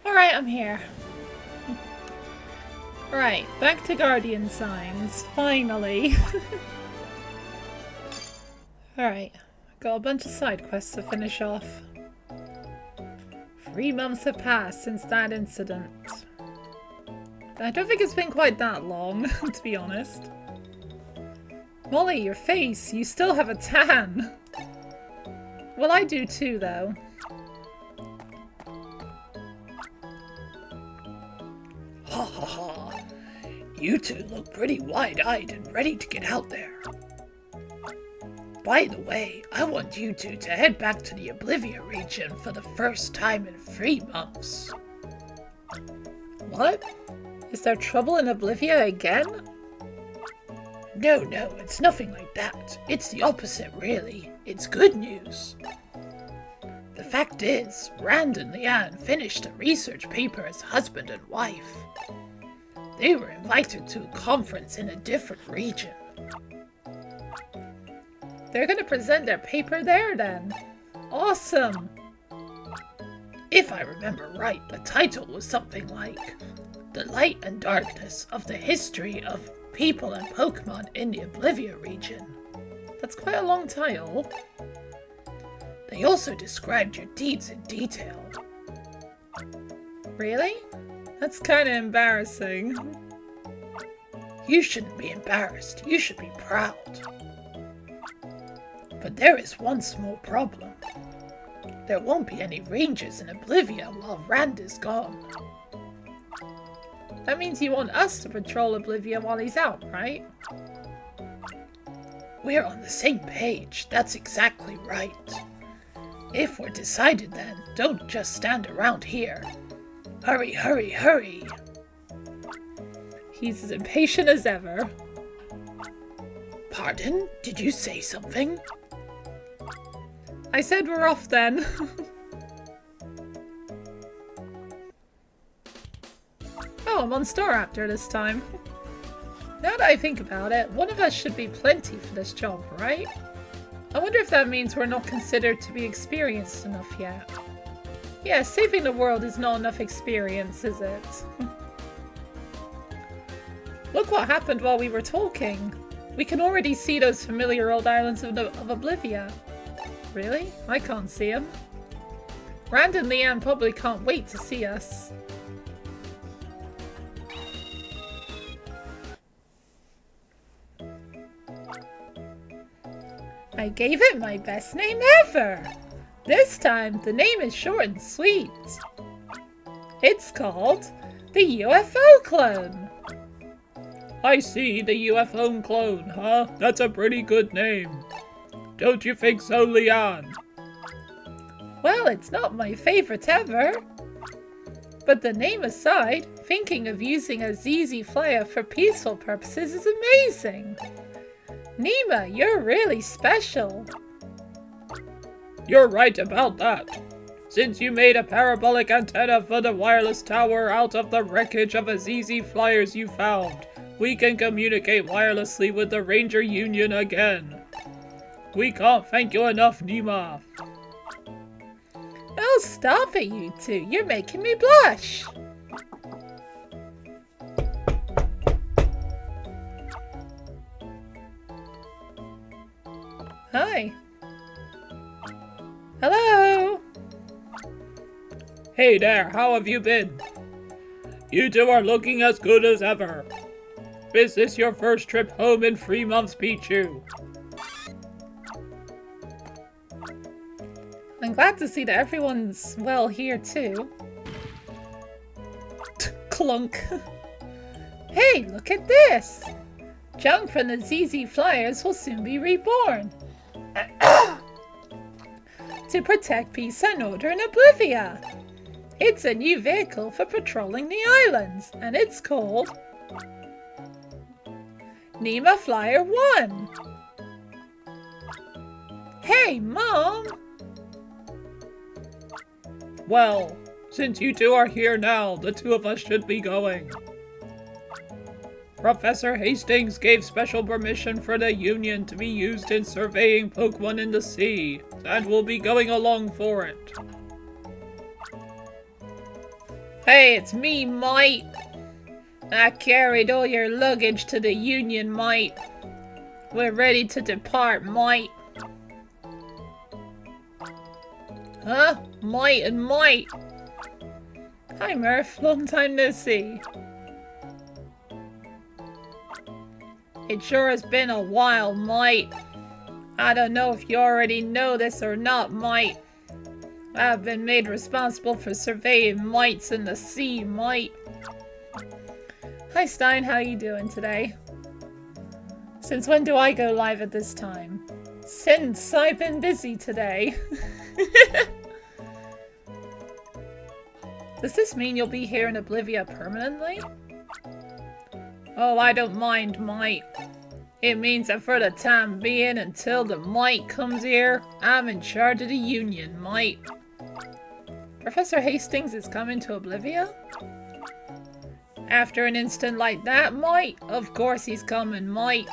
Alright, I'm here. Right, back to Guardian Signs. Finally. Alright, got a bunch of side quests to finish off. 3 months have passed since that incident. I don't think it's been quite that long, to be honest. Molly, your face! You still have a tan! Well, I do too, though. Ha ha ha! You two look pretty wide-eyed and ready to get out there. By the way, I want you two to head back to the Oblivia region for the first time in 3 months. What? Is there trouble in Oblivia again? No, it's nothing like that. It's the opposite, really. It's good news. The fact is, Rand and Leanne finished a research paper as husband and wife. They were invited to a conference in a different region. They're gonna present their paper there, then. Awesome! If I remember right, the title was something like The Light and Darkness of the History of People and Pokémon in the Oblivia region. That's quite a long title. They also described your deeds in detail. Really? That's kinda embarrassing. You shouldn't be embarrassed. You should be proud. But there is one small problem. There won't be any rangers in Oblivia while Rand is gone. That means you want us to patrol Oblivia while he's out, right? We're on the same page. That's exactly right. If we're decided then, don't just stand around here. Hurry, hurry, hurry! He's as impatient as ever. Pardon? Did you say something? I said we're off then. Oh, I'm on Staraptor this time. Now that I think about it, one of us should be plenty for this job, right? I wonder if that means we're not considered to be experienced enough yet. Yeah, saving the world is not enough experience, is it? Look what happened while we were talking. We can already see those familiar old islands of Oblivia. Really? I can't see them. Rand and Leanne probably can't wait to see us. I gave it my best name ever! This time, the name is short and sweet. It's called the UFO Clone. I see, the UFO Clone, huh? That's a pretty good name. Don't you think so, Leanne? Well, it's not my favorite ever. But the name aside, thinking of using a ZZ Flyer for peaceful purposes is amazing. Nima, you're really special. You're right about that. Since you made a parabolic antenna for the wireless tower out of the wreckage of a ZZ Flyers you found, we can communicate wirelessly with the Ranger Union again. We can't thank you enough, Nima. Oh, stop it, you two. You're making me blush. Hi. Hello. Hey there, how have you been? You two are looking as good as ever. Is this your first trip home in 3 months, Pichu? I'm glad to see that everyone's well here too. Clunk. Hey, look at this! Junk from the ZZ Flyers will soon be reborn. To protect peace and order in Oblivia. It's a new vehicle for patrolling the islands, and it's called Nima Flyer 1. Hey, Mom! Well, since you two are here now, the two of us should be going. Professor Hastings gave special permission for the Union to be used in surveying Pokémon in the sea, and we'll be going along for it. Hey, it's me, mate. I carried all your luggage to the Union, mate. We're ready to depart, mate. Huh? Mate and mate. Hi, Murph. Long time no see. It sure has been a while, mate. I don't know if you already know this or not, mate. I've been made responsible for surveying mites in the sea, mate. Hi, Stein. How you doing today? Since when do I go live at this time? Since I've been busy today. Does this mean you'll be here in Oblivia permanently? Oh, I don't mind, mate. It means that for the time being, until the mite comes here, I'm in charge of the Union, mate. Professor Hastings is coming to Oblivia? After an instant like that, mate? Of course he's coming, mate.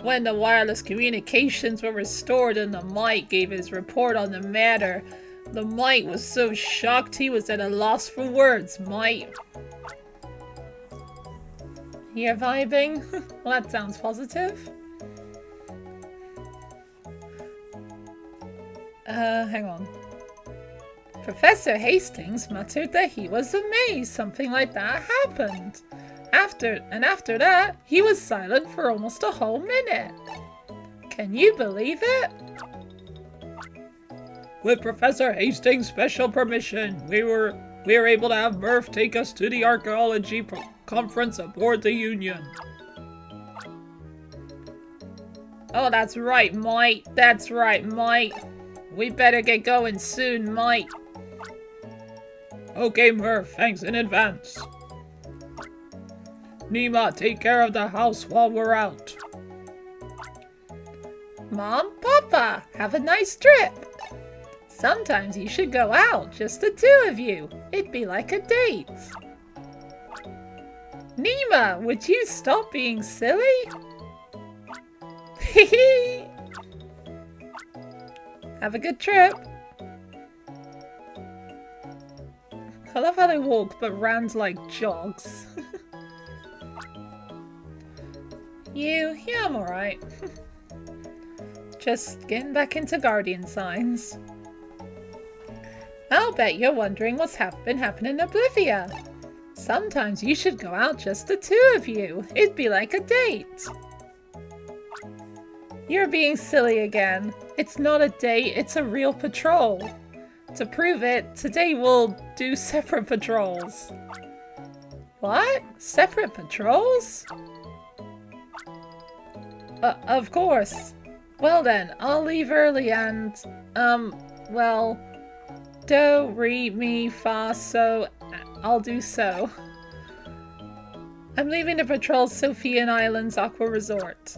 When the wireless communications were restored and the mite gave his report on the matter, the mite was so shocked he was at a loss for words, mate. You're vibing? Well, that sounds positive. Hang on. Professor Hastings muttered that he was amazed something like that happened. After that, he was silent for almost a whole minute. Can you believe it? With Professor Hastings' special permission, we were able to have Murph take us to the archaeology conference aboard the Union. Oh, that's right, mate. That's right, mate. We better get going soon, mate. Okay, Murph, thanks in advance. Nima, take care of the house while we're out. Mom, Papa, have a nice trip. Sometimes you should go out, just the two of you. It'd be like a date. Nima, would you stop being silly? Have a good trip. I love how they walk, but Rand like jogs. Yeah, I'm alright. Just getting back into Guardian signs. I'll bet you're wondering what's been happening in Oblivia. Sometimes you should go out just the two of you. It'd be like a date. You're being silly again. It's not a date, it's a real patrol. To prove it, today we'll do separate patrols. What? Separate patrols? Of course. Well then, I'll leave early and, well, do, re, mi, fa, so, I'll do so. I'm leaving to patrol Sophian Island's Aqua Resort.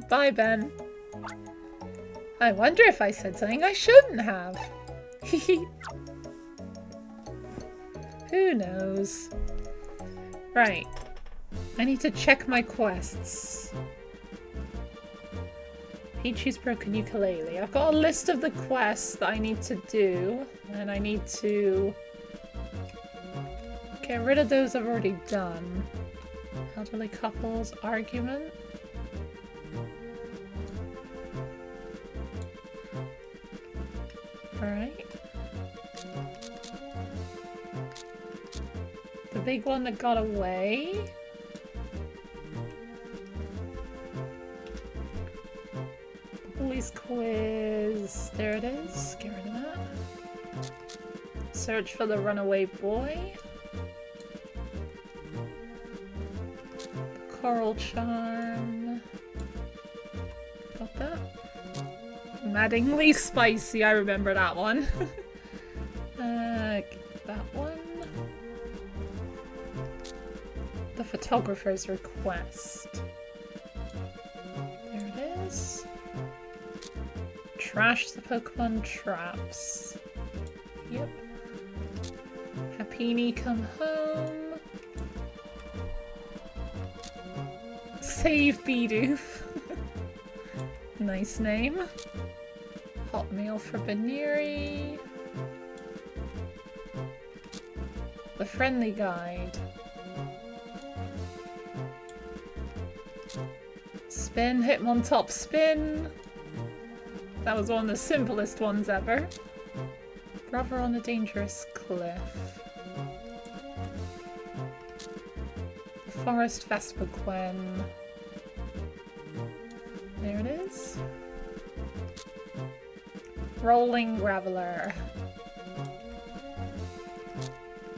Bye, Ben. I wonder if I said something I shouldn't have. Who knows? Right. I need to check my quests. Peachy's broken ukulele. I've got a list of the quests that I need to do, and I need to get rid of those I've already done. Elderly couples argument. Alright. The big one that got away. Police quiz. There it is. Get rid of that. Search for the runaway boy. Coral charm. Got that. Maddeningly spicy. I remember that one. That one. The photographer's request. There it is. Trash the Pokemon traps. Yep. Happini, come home. Save Bidoof. Nice name. Hot meal for Baneri. friendly guide. Spin, Hitmontop spin. That was one of the simplest ones ever. Brother on a dangerous cliff. Forest Vesperquen. There it is. Rolling Graveler.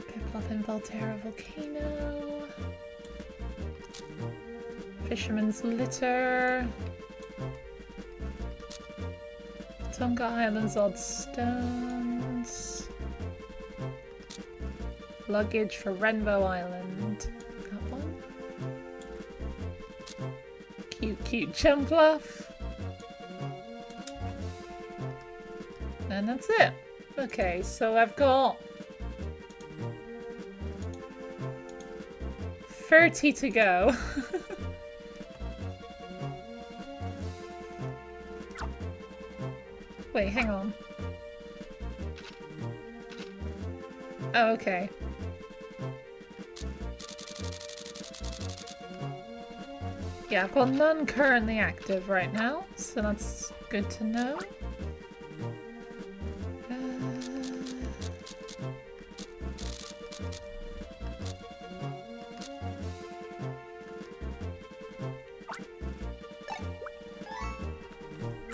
Piplup in Volterra Volcano. Fisherman's Litter. Tonga Islands Odd Stones. Luggage for Renbow Island. That one. Cute Jumpluff. And that's it. Okay, so I've got 30 to go. Wait, hang on. Oh, okay. Yeah, I've got none currently active right now, so that's good to know.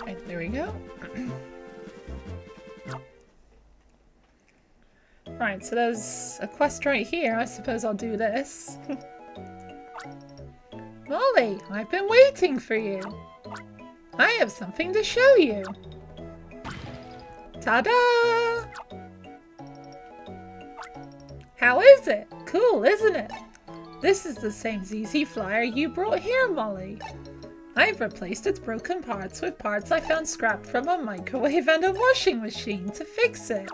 Right, there we go. Right, so there's a quest right here. I suppose I'll do this. Molly, I've been waiting for you. I have something to show you. Ta-da! How is it? Cool, isn't it? This is the same ZZ Flyer you brought here, Molly. I've replaced its broken parts with parts I found scrapped from a microwave and a washing machine to fix it.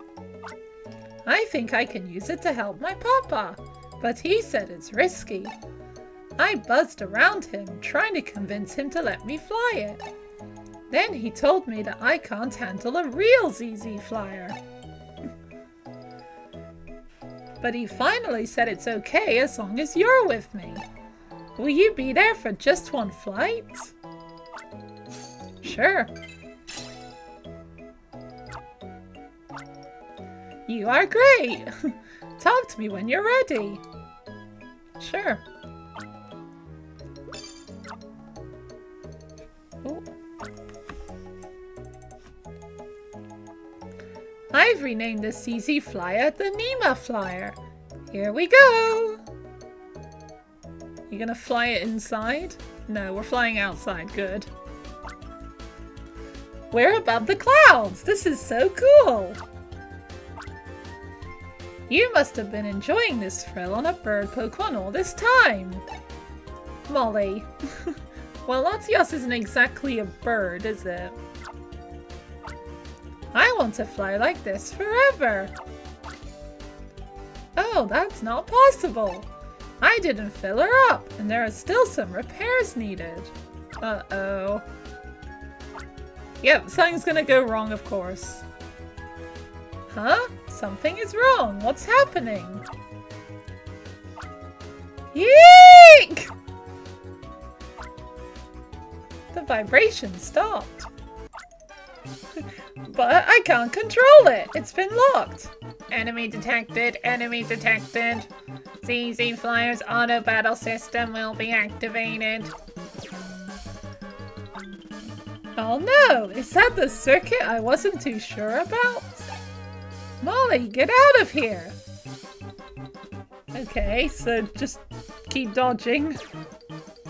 I think I can use it to help my papa, but he said it's risky. I buzzed around him, trying to convince him to let me fly it. Then he told me that I can't handle a real ZZ Flyer. But he finally said it's okay as long as you're with me. Will you be there for just one flight? Sure. You are great! Talk to me when you're ready. Sure. Ooh. I've renamed the CZ Flyer the Nima Flyer. Here we go! You gonna fly it inside? No, we're flying outside. Good. We're above the clouds! This is so cool! You must have been enjoying this thrill on a bird Pokemon all this time! Molly. Well, Latios isn't exactly a bird, is it? I want to fly like this forever! Oh, that's not possible! I didn't fill her up, and there are still some repairs needed. Uh-oh. Yep, something's gonna go wrong, of course. Huh? Something is wrong. What's happening? Yeek! The vibration stopped. But I can't control it. It's been locked. Enemy detected. Enemy detected. ZZ Flyer's auto battle system will be activated. Oh no! Is that the circuit I wasn't too sure about? Molly, get out of here! Okay, so just keep dodging.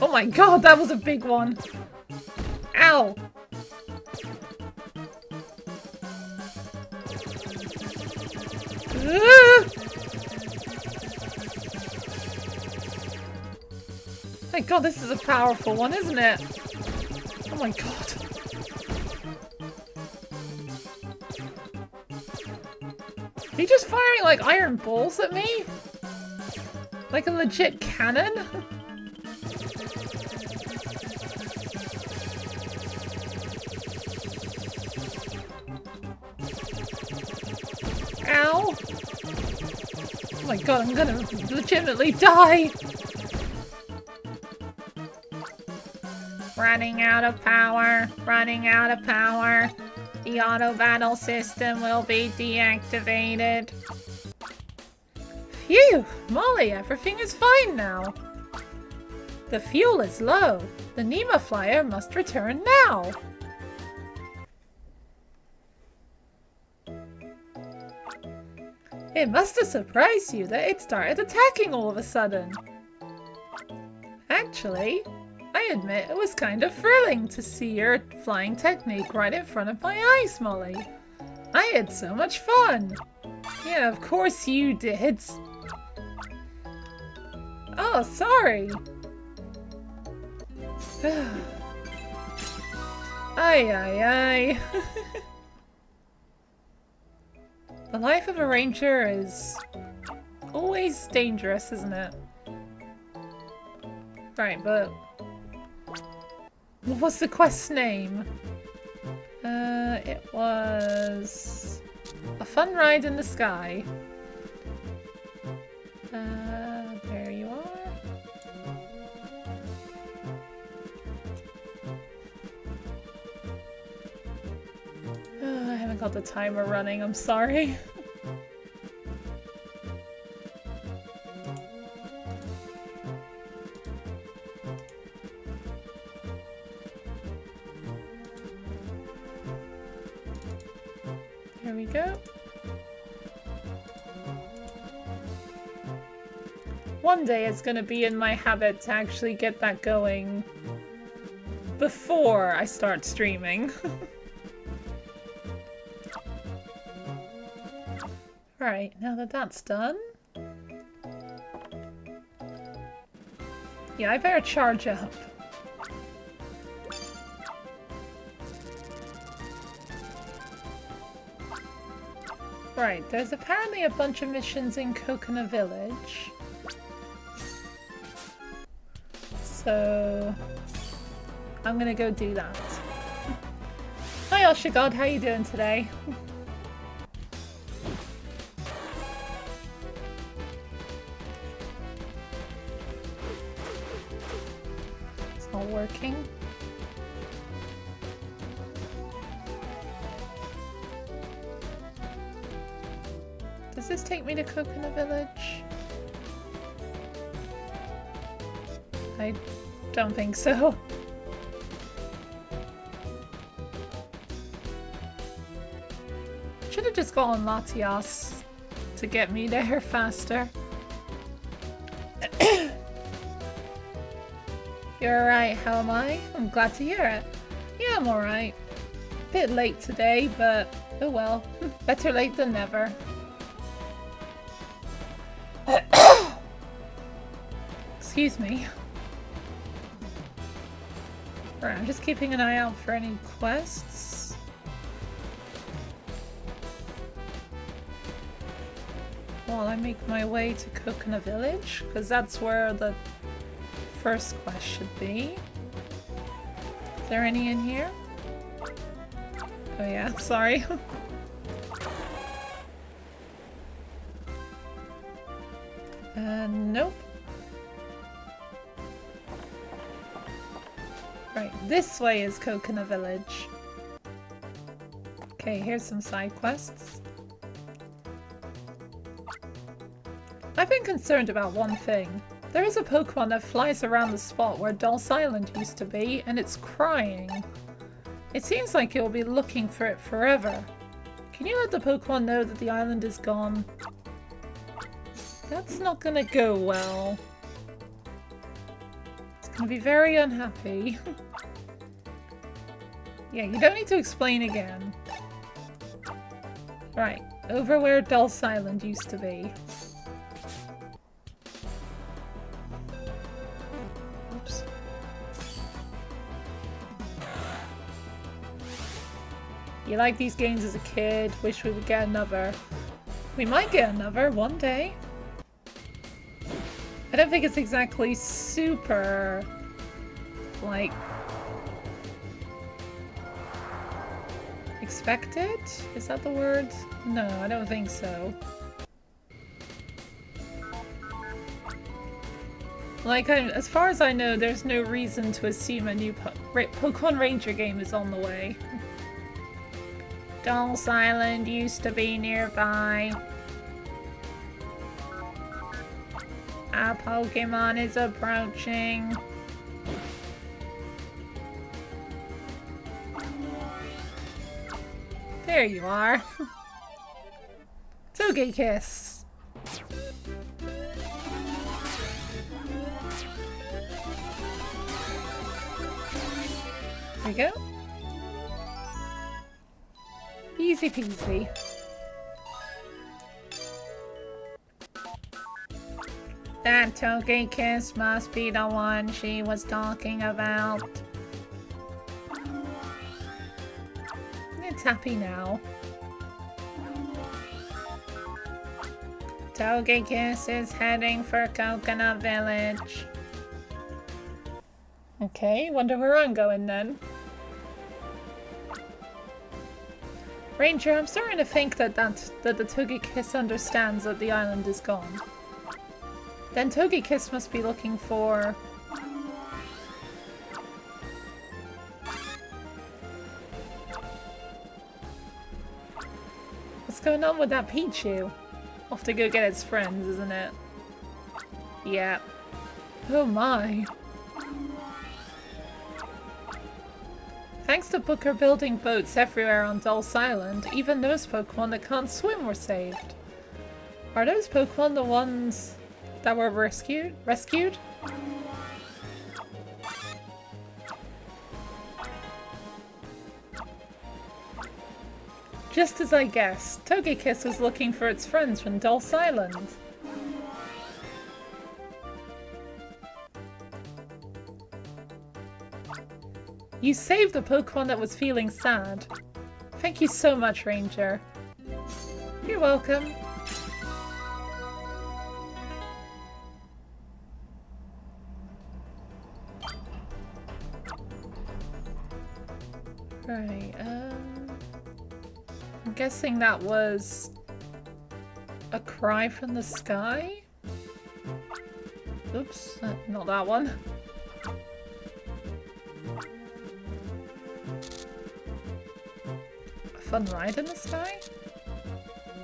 Oh my god, that was a big one! Ow! My god, this is a powerful one, isn't it? Oh my god. Are you just firing like iron balls at me? Like a legit cannon? Ow! Oh my god, I'm gonna legitimately die! Running out of power. Running out of power. The auto battle system will be deactivated. Phew! Molly, everything is fine now. The fuel is low. The Nemo flyer must return now. It must have surprised you that it started attacking all of a sudden. Actually, I admit it was kind of thrilling to see your flying technique right in front of my eyes, Molly. I had so much fun. Yeah, of course you did. Oh, sorry. Ay. The life of a ranger is always dangerous, isn't it? Right, but what was the quest's name? It was a fun ride in the sky. There you are. I haven't got the timer running, I'm sorry. Here we go. One day it's gonna be in my habit to actually get that going before I start streaming. Alright, now that that's done... yeah, I better charge up. Right, there's apparently a bunch of missions in Coconut Village. So... I'm gonna go do that. Hi Oshigod, how you doing today? It's not working. Does this take me to Coconut Village? I don't think so. Should have just gone Latias to get me there faster. You're alright, how am I? I'm glad to hear it. Yeah, I'm alright. Bit late today, but oh well. Better late than never. Excuse me. Right, I'm just keeping an eye out for any quests. While I make my way to Coconut Village, because that's where the first quest should be. Is there any in here? Oh yeah, sorry. Nope. Right, this way is Coconut Village. Okay, here's some side quests. I've been concerned about one thing. There is a Pokemon that flies around the spot where Dulce Island used to be, and it's crying. It seems like it will be looking for it forever. Can you let the Pokemon know that the island is gone? That's not gonna go well. It's gonna be very unhappy. Yeah, you don't need to explain again. Right, over where Dulce Island used to be. Oops. You liked these games as a kid, wish we would get another. We might get another one day. I don't think it's exactly super, like, expected? Is that the word? No, I don't think so. Like, as far as I know, there's no reason to assume a new Pokemon Ranger game is on the way. Dolls Island used to be nearby. A Pokemon is approaching. There you are. Togekiss. There we go. Easy peasy. That Togekiss must be the one she was talking about. It's happy now. Togekiss is heading for Coconut Village. Okay, wonder where I'm going then. Ranger, I'm starting to think that the Togekiss understands that the island is gone. Then Togekiss must be looking for... What's going on with that Pichu? Off to go get its friends, isn't it? Yeah. Oh my. Thanks to Booker building boats everywhere on Dulce Island, even those Pokemon that can't swim were saved. Are those Pokemon the ones that were rescued? Just as I guessed, Togekiss was looking for its friends from Dulce Island. You saved the Pokemon that was feeling sad. Thank you so much, Ranger. You're welcome. Right, I'm guessing that was a cry from the sky? Oops, not that one. A fun ride in the sky?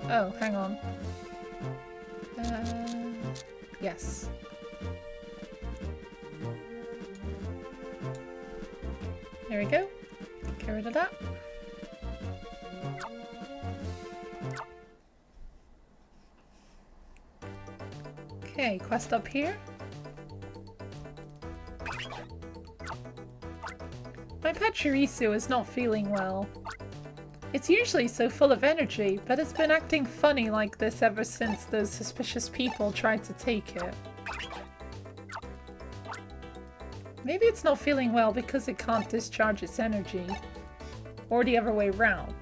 Oh, hang on. Yes. There we go. Get rid of that. Okay, quest up here. My Pachirisu is not feeling well. It's usually so full of energy, but it's been acting funny like this ever since those suspicious people tried to take it. Maybe it's not feeling well because it can't discharge its energy. Or the other way round.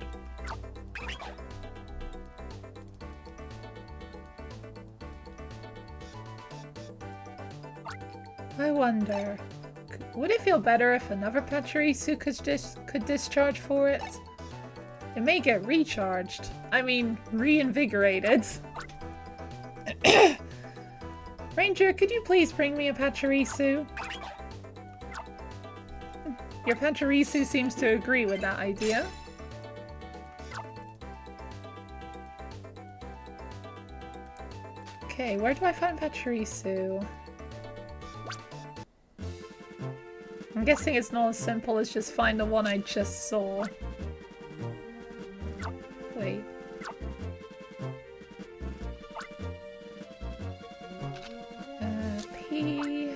I wonder, would it feel better if another Pachirisu could discharge for it? It may get recharged. I mean, reinvigorated. Ranger, could you please bring me a Pachirisu? Your Pachirisu seems to agree with that idea. Okay, where do I find Pachirisu? I'm guessing it's not as simple as just find the one I just saw. Wait. P...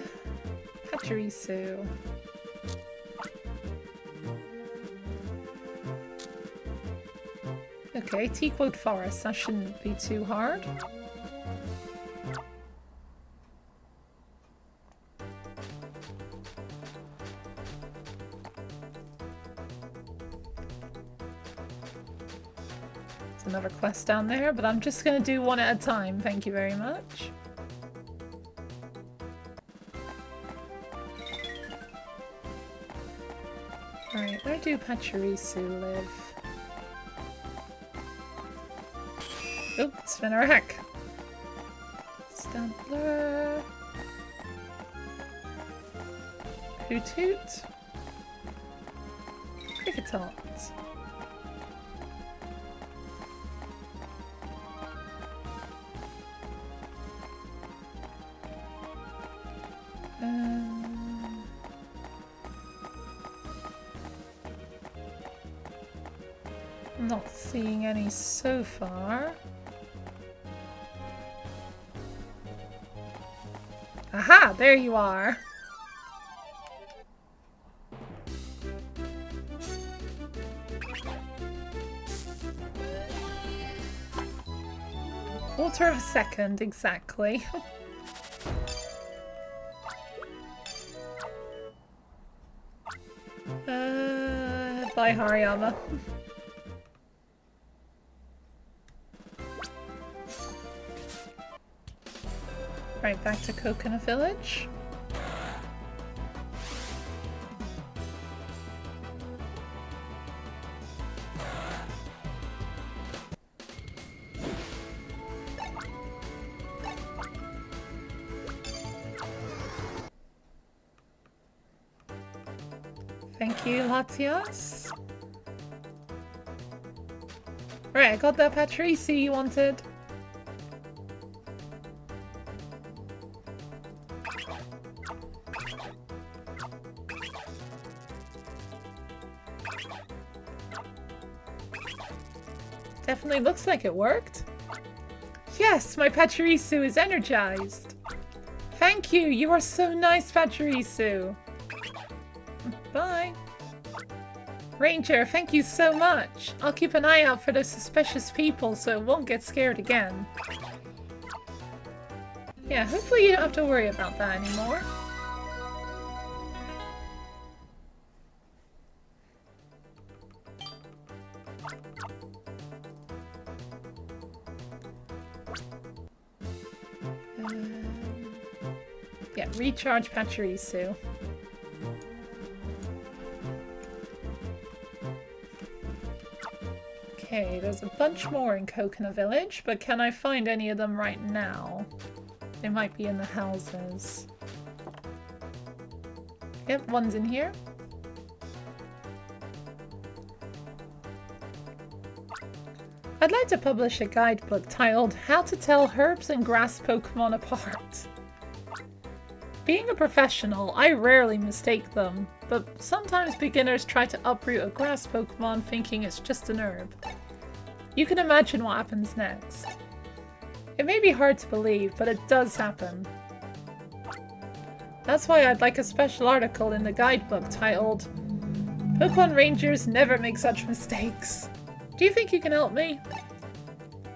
Pachirisu. Okay, Teakwood Forest. That shouldn't be too hard. Another quest down there, but I'm just going to do one at a time. Thank you very much. Alright, where do Pachirisu live? Oop, Spinnerack. Stumpler. Hoot Hoot. Cricketot. I'm not seeing any so far. Aha! There you are! Quarter of a second, exactly. Bye, Hariyama. Right, back to Coconut Village. Thank you, Latias. Right, I got that Patrici you wanted. Definitely looks like it worked. Yes, my Pachirisu is energized. Thank you, you are so nice, Pachirisu. Bye. Ranger, thank you so much. I'll keep an eye out for those suspicious people so it won't get scared again. Yeah, hopefully you don't have to worry about that anymore. Yeah, recharge Pachirisu. Okay, there's a bunch more in Coconut Village, but can I find any of them right now? They might be in the houses. Yep, one's in here. I'd like to publish a guidebook titled How to Tell Herbs and Grass Pokémon Apart. Being a professional, I rarely mistake them, but sometimes beginners try to uproot a grass Pokémon thinking it's just an herb. You can imagine what happens next. It may be hard to believe, but it does happen. That's why I'd like a special article in the guidebook titled Pokémon Rangers Never Make Such Mistakes. Do you think you can help me?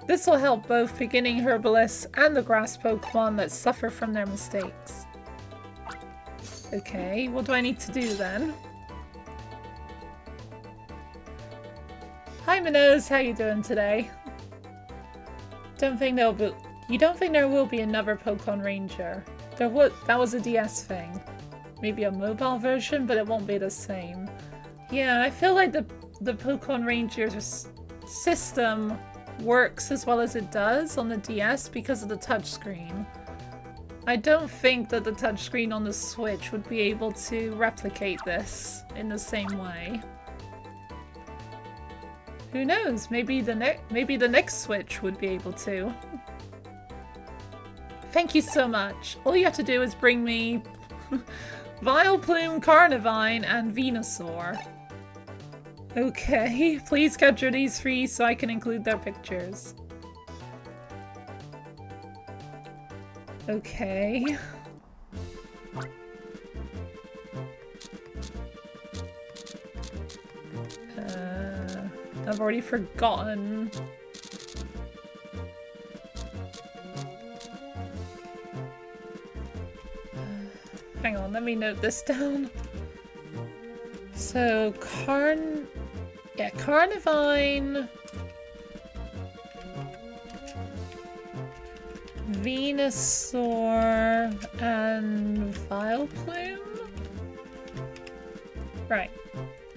This will help both beginning herbalists and the grass Pokémon that suffer from their mistakes. Okay, what do I need to do then? Hi Minnows, how you doing today? You don't think there will be another Pokémon Ranger? That was a DS thing. Maybe a mobile version, but it won't be the same. Yeah, I feel like the Pokémon Rangers system works as well as it does on the DS because of the touchscreen. I don't think that the touchscreen on the Switch would be able to replicate this in the same way. Who knows? Maybe the next Switch would be able to. Thank you so much. All you have to do is bring me Vileplume, Carnivine, and Venusaur. Okay, please capture these 3 so I can include their pictures. Okay. I've already forgotten. Hang on, let me note this down. So, Carnivine, Venusaur, and Vileplume? Right.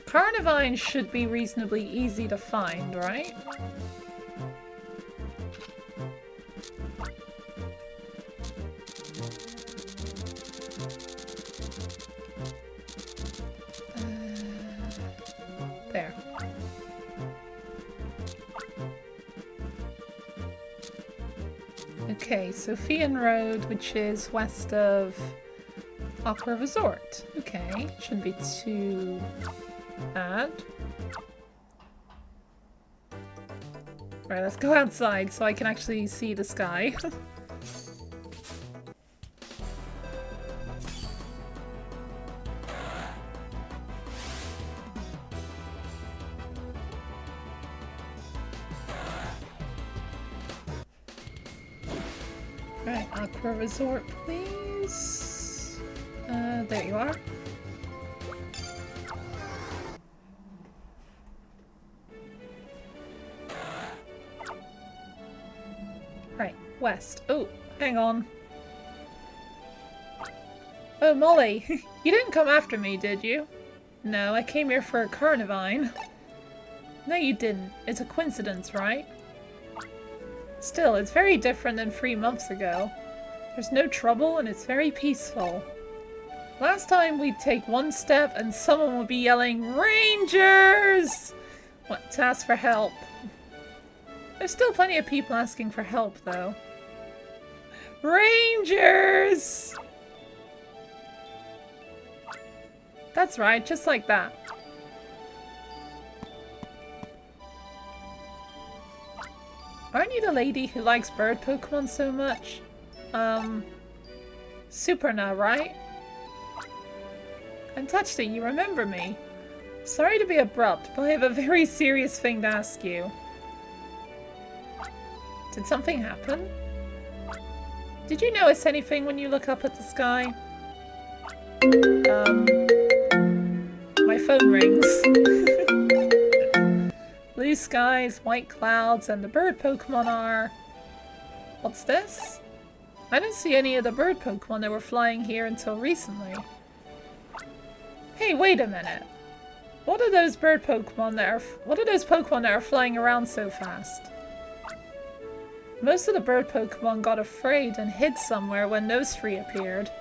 Carnivine should be reasonably easy to find, right? Okay, Sophian Road, which is west of Aqua Resort. Okay, shouldn't be too bad. Right, let's go outside so I can actually see the sky. Right, Aqua Resort, please. There you are. Right, west. Oh, hang on. Oh, Molly, you didn't come after me, did you? No, I came here for a Carnivine. No, you didn't. It's a coincidence, right? Still, it's very different than 3 months ago. There's no trouble and it's very peaceful. Last time we'd take one step and someone would be yelling, "Rangers!" What, to ask for help. There's still plenty of people asking for help, though. Rangers! That's right, just like that. Aren't you the lady who likes bird Pokemon so much? Superna, right? I'm touched that you remember me. Sorry to be abrupt, but I have a very serious thing to ask you. Did something happen? Did you notice anything when you look up at the sky? My phone rings. Blue skies, white clouds, and the bird Pokemon are... What's this? I don't see any of the bird Pokemon that were flying here until recently. Hey, wait a minute. What are those bird Pokemon that are... What are those Pokemon that are flying around so fast? Most of the bird Pokemon got afraid and hid somewhere when those 3 appeared.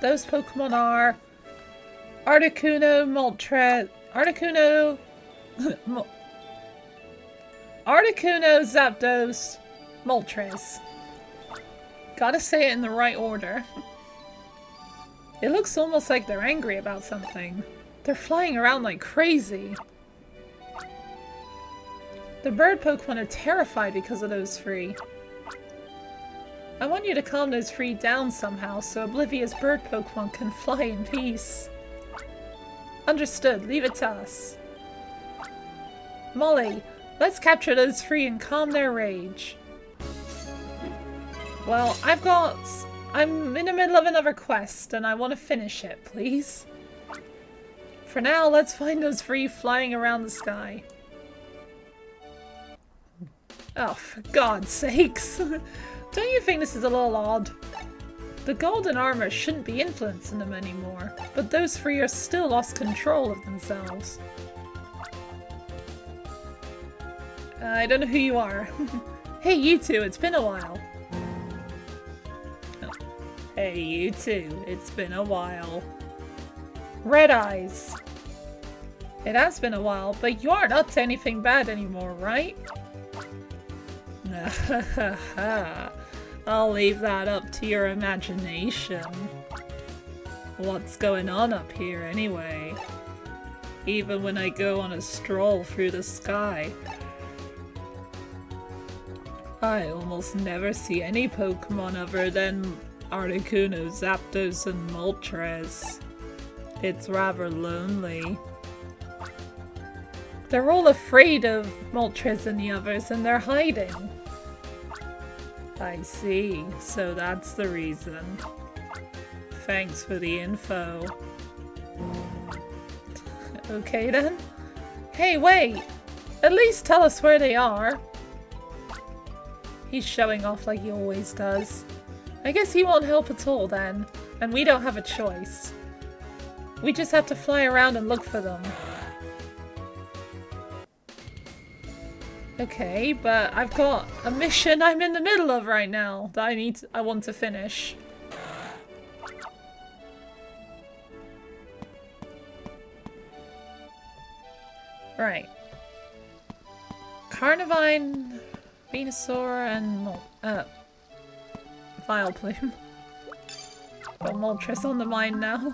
Those Pokemon are... Articuno, Moltres... Articuno... Articuno, Zapdos, Moltres. Gotta say it in the right order. It looks almost like they're angry about something. They're flying around like crazy. The bird Pokemon are terrified because of those 3. I want you to calm those 3 down somehow so Oblivia's bird Pokemon can fly in peace. Understood. Leave it to us. Molly, let's capture those 3 and calm their rage. Well, I'm in the middle of another quest and I want to finish it, please. For now, let's find those 3 flying around the sky. Oh, for God's sakes. Don't you think this is a little odd? The golden armor shouldn't be influencing them anymore, but those 3 are still lost control of themselves. I don't know who you are. Hey, you two, it's been a while. Oh. Hey, you two, it's been a while. Red Eyes. It has been a while, but you aren't up to anything bad anymore, right? I'll leave that up to your imagination. What's going on up here anyway? Even when I go on a stroll through the sky, I almost never see any Pokemon other than Articuno, Zapdos, and Moltres. It's rather lonely. They're all afraid of Moltres and the others, and they're hiding. I see. So that's the reason. Thanks for the info. Okay then. Hey, wait! At least tell us where they are. He's showing off like he always does. I guess he won't help at all then, and we don't have a choice. We just have to fly around and look for them. Okay, but I've got a mission I'm in the middle of right now that I want to finish. Right. Carnivine, Venusaur, and Vileplume. Got Moltres on the mind now.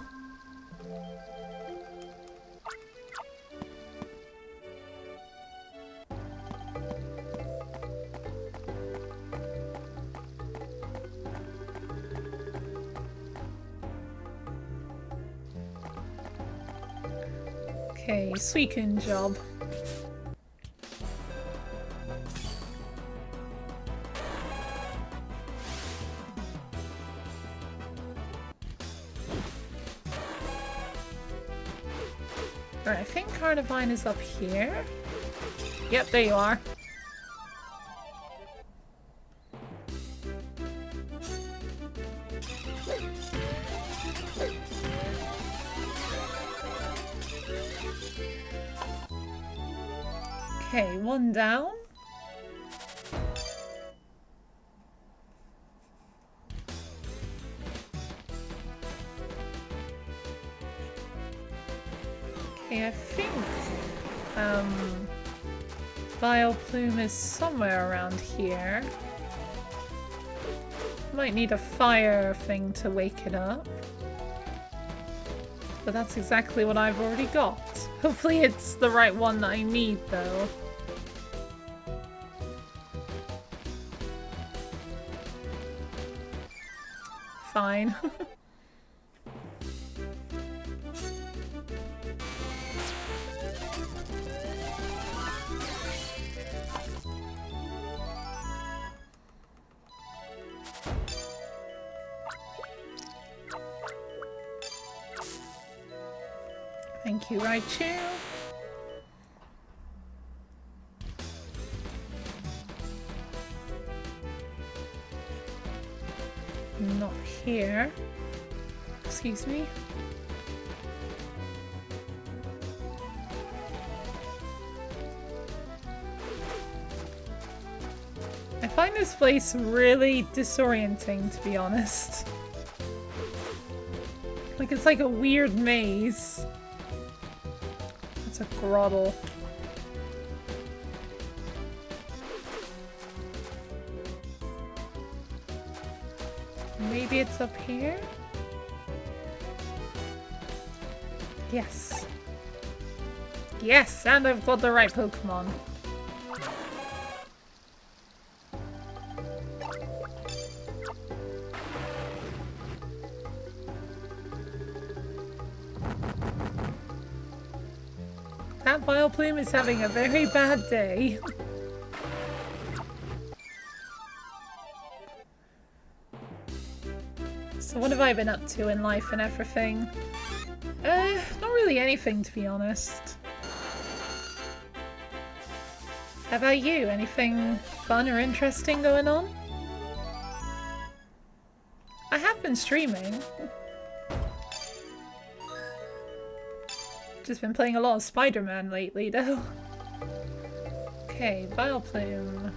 Okay, Suicune job. Alright, I think Carnivine is up here. Yep, there you are. Okay, one down. Okay, I think Vileplume is somewhere around here. Might need a fire thing to wake it up. But that's exactly what I've already got. Hopefully it's the right one that I need, though. Fine. Thank you, Raichu. Not here. Excuse me. I find this place really disorienting, to be honest. Like, it's like a weird maze. It's a grottle. Maybe it's up here? Yes. Yes, and I've got the right Pokemon. That Vileplume is having a very bad day. So what have I been up to in life and everything? Not really anything, to be honest. How about you? Anything fun or interesting going on? I have been streaming. Just been playing a lot of Spider-Man lately, though. Okay, Vileplume.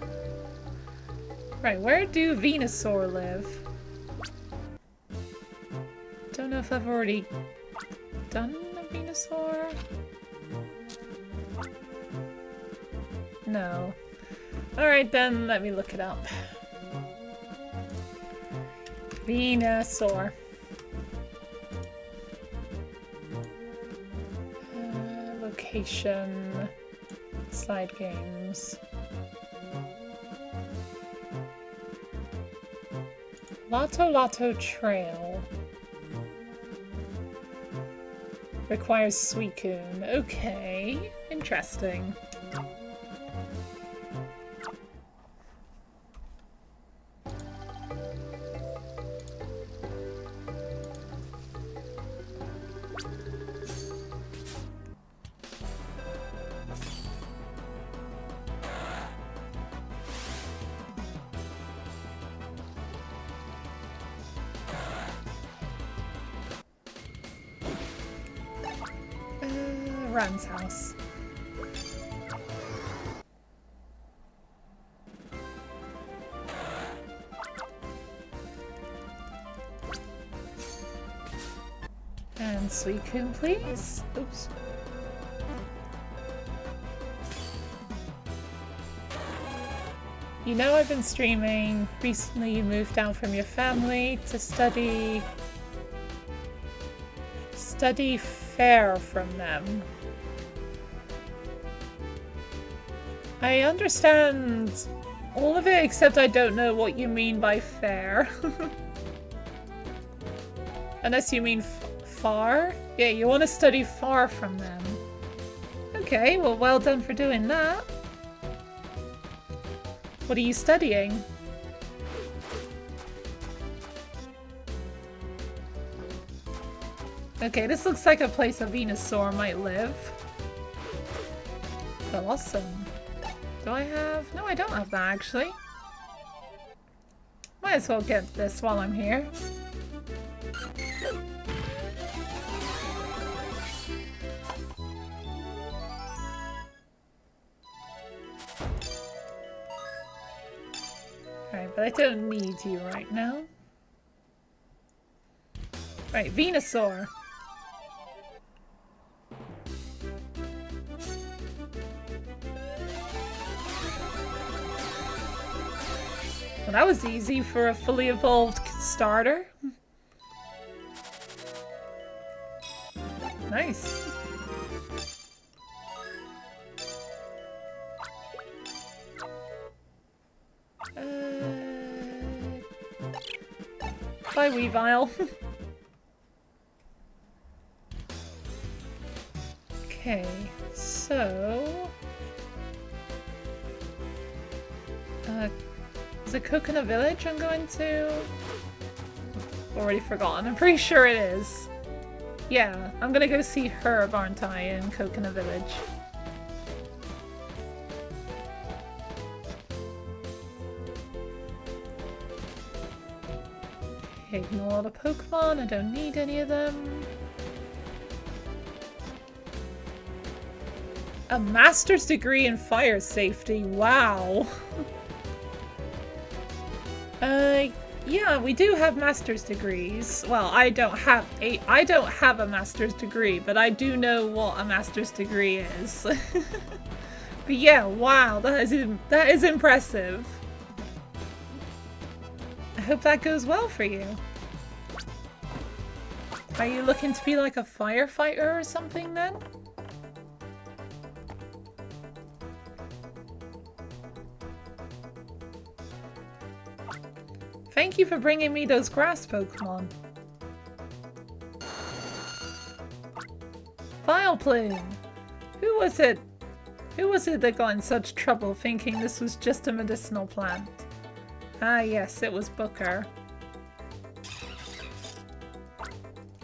Right, where do Venusaur live? Don't know if I've already done a Venusaur. No. Alright then, let me look it up. Venusaur. Location. Side games. Lato Trail. Requires Suicune. Okay. Interesting. Ran's house. And Suicune, please. Oops. You know I've been streaming. Recently you moved down from your family to study fair from them. I understand all of it, except I don't know what you mean by fair. Unless you mean far? Yeah, you want to study far from them. Okay, well done for doing that. What are you studying? Okay, this looks like a place a Venusaur might live. Awesome. Do I have... No, I don't have that, actually. Might as well get this while I'm here. Alright, but I don't need you right now. Right, Venusaur. Well, that was easy for a fully evolved starter. Nice. Bye, Weavile. Okay, so... is it Coconut Village I'm going to? Already forgotten. I'm pretty sure it is. Yeah, I'm gonna go see Herb, aren't I, in Coconut Village. Ignore all the Pokemon, I don't need any of them. A master's degree in fire safety, wow. Yeah, we do have master's degrees. Well, I don't have a master's degree, but I do know what a master's degree is. But yeah, wow, that is impressive. I hope that goes well for you. Are you looking to be like a firefighter or something then? Thank you for bringing me those grass Pokemon. Vileplume! Who was it that got in such trouble thinking this was just a medicinal plant? Ah yes, it was Booker.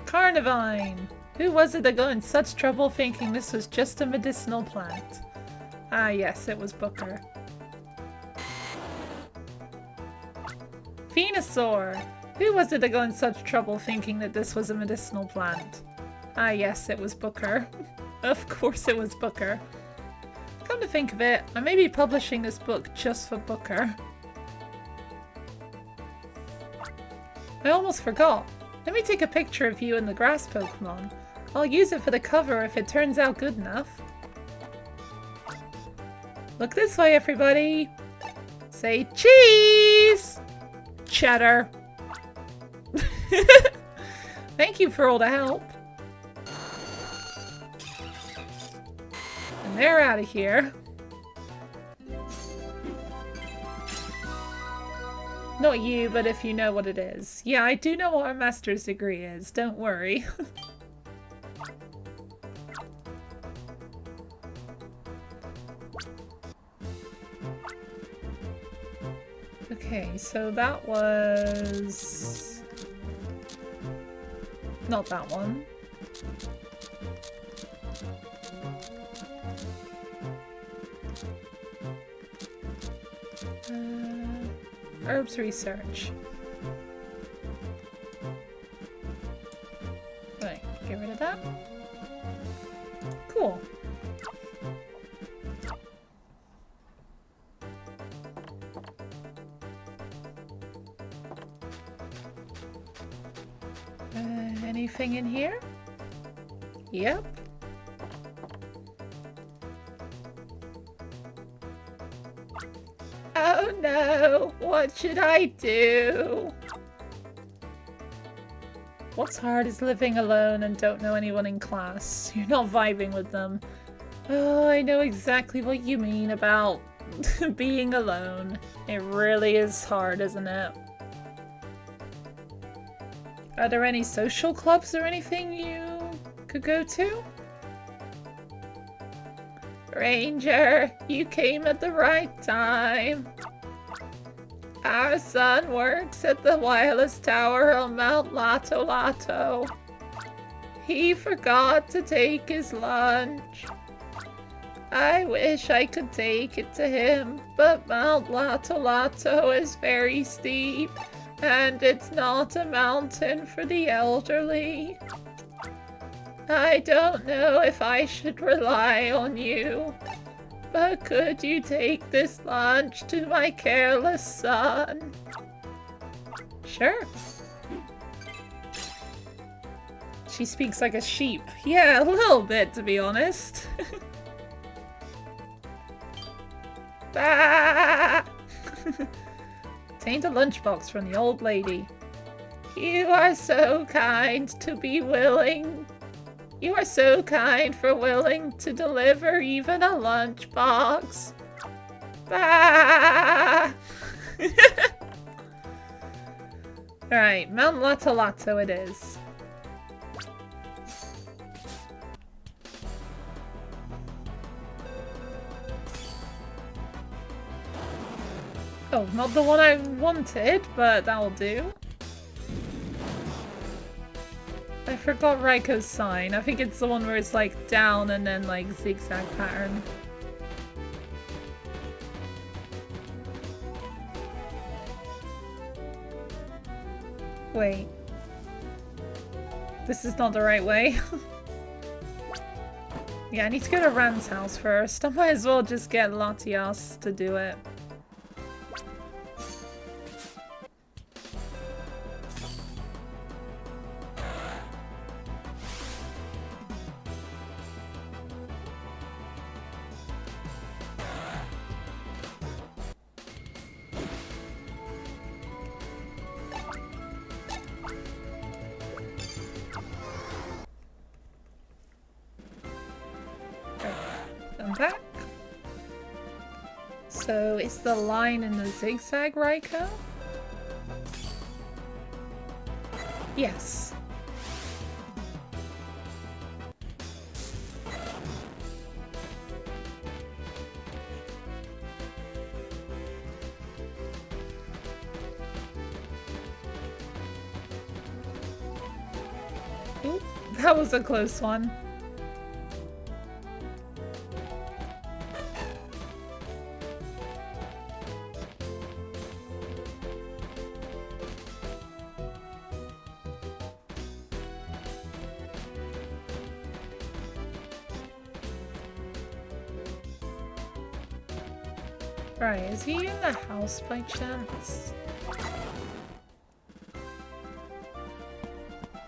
Carnivine! Who was it that got in such trouble thinking this was just a medicinal plant? Ah yes, it was Booker. Venusaur! Who was it that got in such trouble thinking that this was a medicinal plant? Ah yes, it was Booker. Of course it was Booker. Come to think of it, I may be publishing this book just for Booker. I almost forgot. Let me take a picture of you and the grass Pokemon. I'll use it for the cover if it turns out good enough. Look this way, everybody! Say cheese! Cheddar. Thank you for all the help. And they're out of here. Not you, but if you know what it is. Yeah, I do know what a master's degree is, don't worry. Okay, so that was... not that one. Herbs research. Right, get rid of that. Cool. Anything in here? Yep. Oh no, what should I do? What's hard is living alone and don't know anyone in class. You're not vibing with them. Oh, I know exactly what you mean about being alone. It really is hard, isn't it? Are there any social clubs or anything you could go to? Ranger, you came at the right time. Our son works at the wireless tower on Mount Lato Lato. He forgot to take his lunch. I wish I could take it to him, but Mount Lato Lato is very steep, and it's not a mountain for the elderly. I don't know if I should rely on you, but could you take this lunch to my careless son? Sure. She speaks like a sheep. Yeah, a little bit, to be honest. Bah! Obtained a lunchbox from the old lady. You are so kind to be willing. You are so kind for willing to deliver even a lunchbox. Bah! Alright, Mount Lato Lato it is. Oh, not the one I wanted, but that'll do. I forgot Raiko's sign. I think it's the one where it's like down and then like zigzag pattern. Wait. This is not the right way. Yeah, I need to go to Rand's house first. I might as well just get Latias to do it. Back. So is the line in the zigzag Raiko? Yes. Ooh, that was a close one. Right, is he in the house by chance?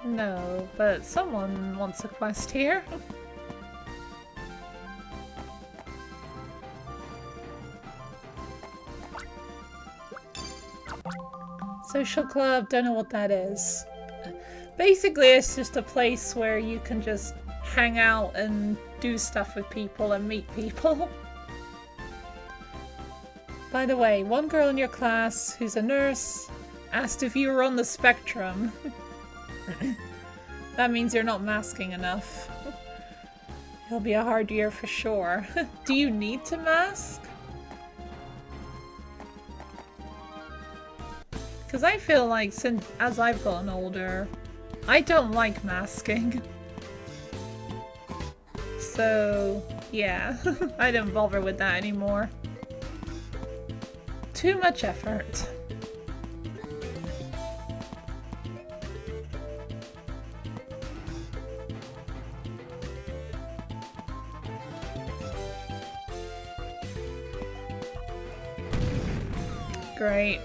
No, but someone wants a quest here. Social club, don't know what that is. Basically, it's just a place where you can just hang out and do stuff with people and meet people. By the way, one girl in your class who's a nurse asked if you were on the spectrum. That means you're not masking enough. It'll be a hard year for sure. Do you need to mask? Because I feel like as I've gotten older, I don't like masking. So, yeah, I don't bother with that anymore. Too much effort. Great.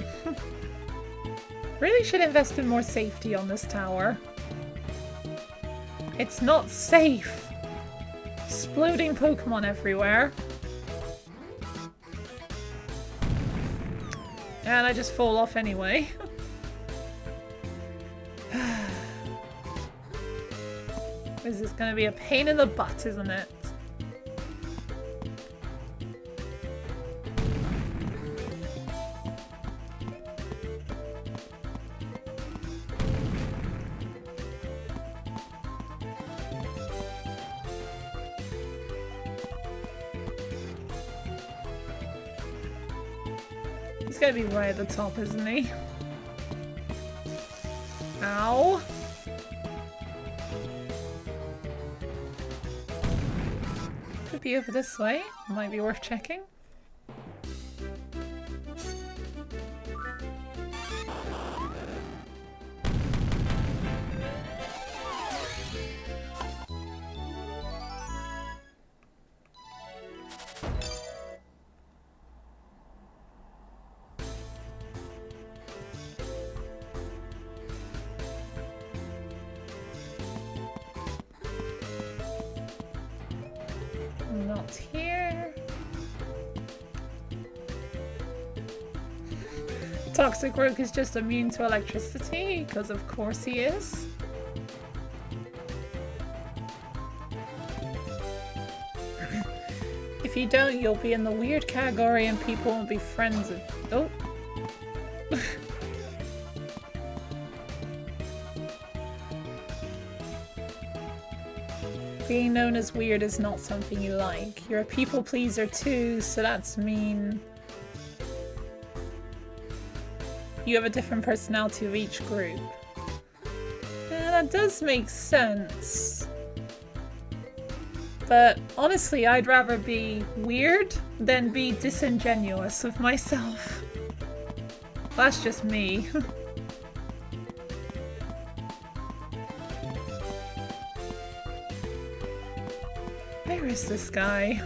Really should invest in more safety on this tower. It's not safe. Exploding Pokémon everywhere. And I just fall off anyway. This is gonna be a pain in the butt, isn't it? He's gonna be right at the top, isn't he? Ow. Could be over this way. Might be worth checking. Not here. Toxic Rook is just immune to electricity, because of course he is. If you don't, you'll be in the weird category and people won't be friends with— oh. Being known as weird is not something you like. You're a people pleaser too, so that's mean. You have a different personality of each group. Yeah, that does make sense. But honestly, I'd rather be weird than be disingenuous with myself. That's just me. Where is this guy?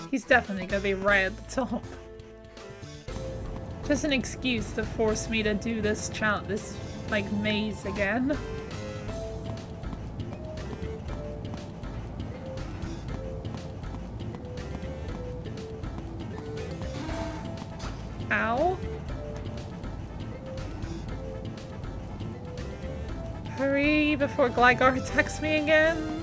He's definitely gonna be right at the top. Just an excuse to force me to do this like maze again. Ow. Hurry before Gligar attacks me again.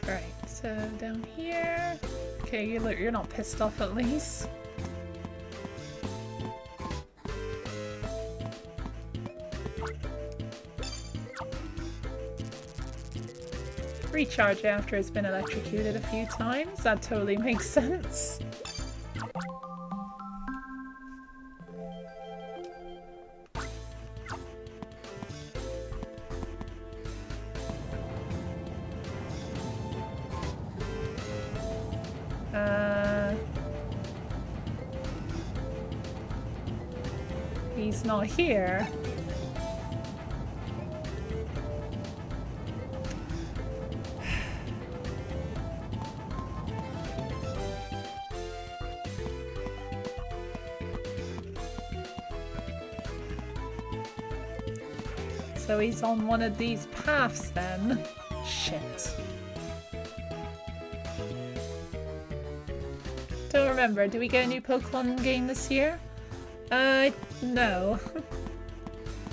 Right, so down here. Okay, you're not pissed off at least. Recharge after it's been electrocuted a few times. That totally makes sense. He's not here. So he's on one of these paths then. Shit. Don't remember, do we get a new Pokemon game this year? No.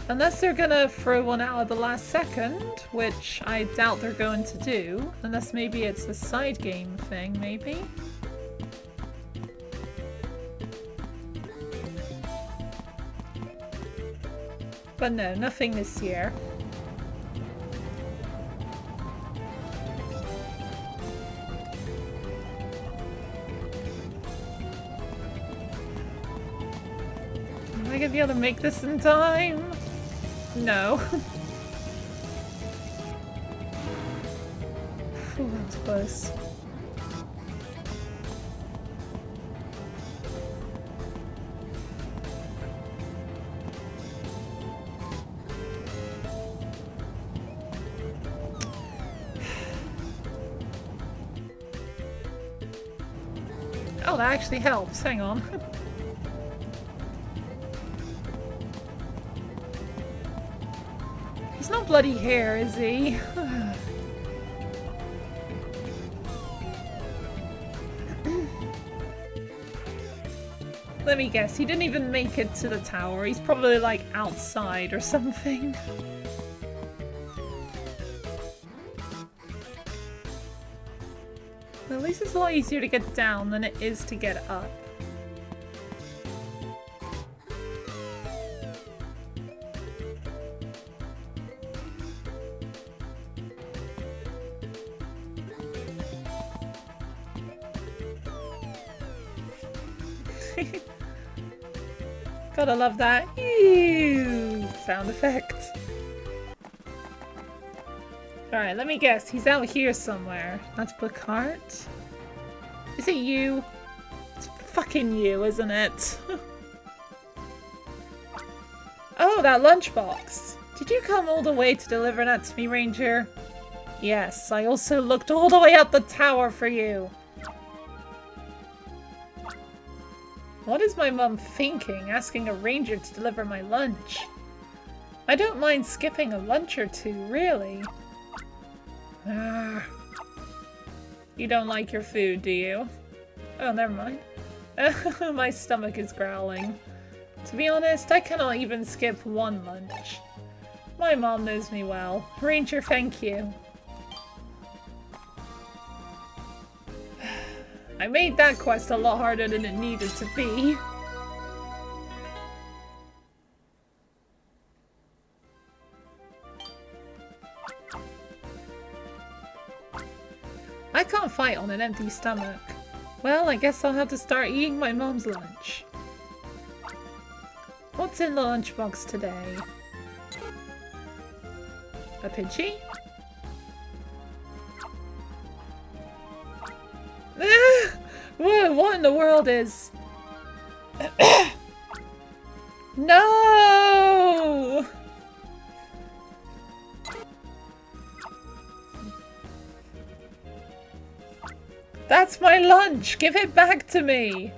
Unless they're gonna throw one out at the last second, which I doubt they're going to do. Unless maybe it's a side game thing, maybe? But no, nothing this year. Am I gonna be able to make this in time? No. Phew, that was close. that actually helps. Hang on. He's not bloody here, is he? Let me guess, he didn't even make it to the tower. He's probably like outside or something. Well, at least it's a lot easier to get down than it is to get up. Gotta love that ew sound effect. Alright, let me guess. He's out here somewhere. That's Bacart? Is it you? It's fucking you, isn't it? Oh, that lunchbox. Did you come all the way to deliver that to me, Ranger? Yes, I also looked all the way up the tower for you. What is my mum thinking, asking a ranger to deliver my lunch? I don't mind skipping a lunch or two, really. You don't like your food, do you? Oh, never mind. My stomach is growling. To be honest, I cannot even skip one lunch. My mom knows me well. Ranger, thank you. I made that quest a lot harder than it needed to be. I can't fight on an empty stomach. Well, I guess I'll have to start eating my mom's lunch. What's in the lunchbox today? A Pidgey? What in the world is... No! That's my lunch! Give it back to me!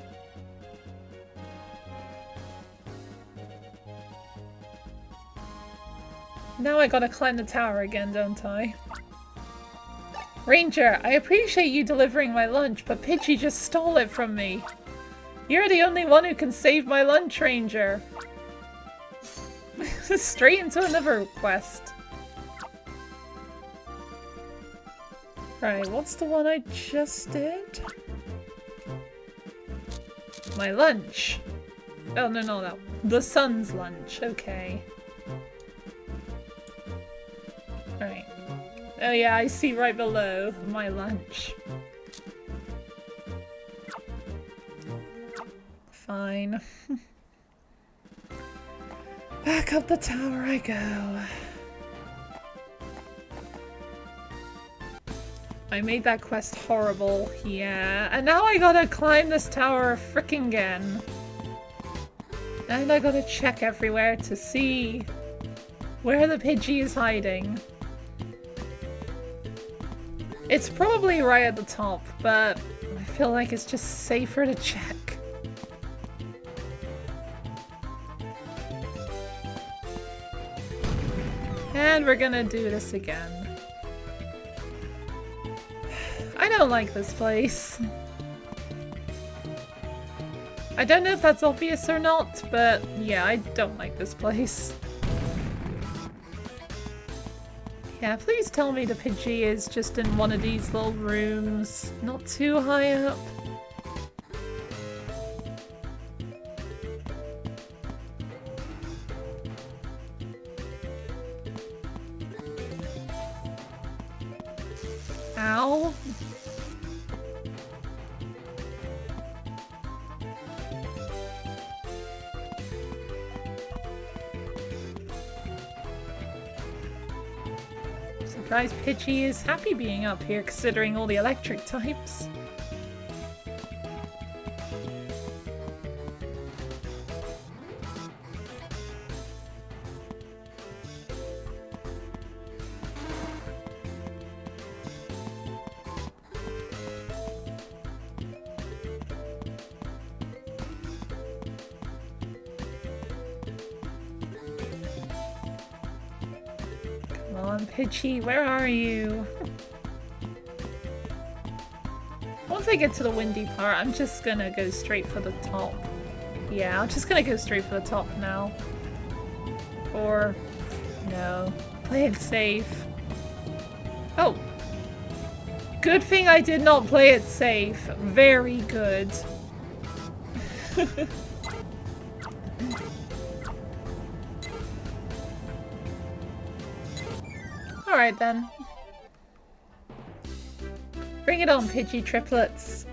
Now I gotta climb the tower again, don't I? Ranger, I appreciate you delivering my lunch, but Pidgey just stole it from me. You're the only one who can save my lunch, Ranger. Straight into another quest. Right, what's the one I just did? My lunch. Oh, no. The sun's lunch. Okay. Right. Oh yeah, I see right below my lunch. Fine. Back up the tower I go. I made that quest horrible, yeah. And now I gotta climb this tower frickin' again. And I gotta check everywhere to see where the Pidgey is hiding. It's probably right at the top, but I feel like it's just safer to check. And we're gonna do this again. I don't like this place. I don't know if that's obvious or not, but yeah, I don't like this place. Yeah, please tell me the Pidgey is just in one of these little rooms, not too high up. Ow. Surprised Pidgey is happy being up here considering all the electric types. on, Pidgey, where are you? Once I get to the windy part, I'm just gonna go straight for the top. Yeah, I'm just gonna go straight for the top now. Or... no. Play it safe. Oh! Good thing I did not play it safe. Very good. Alright then. Bring it on, Pidgey triplets.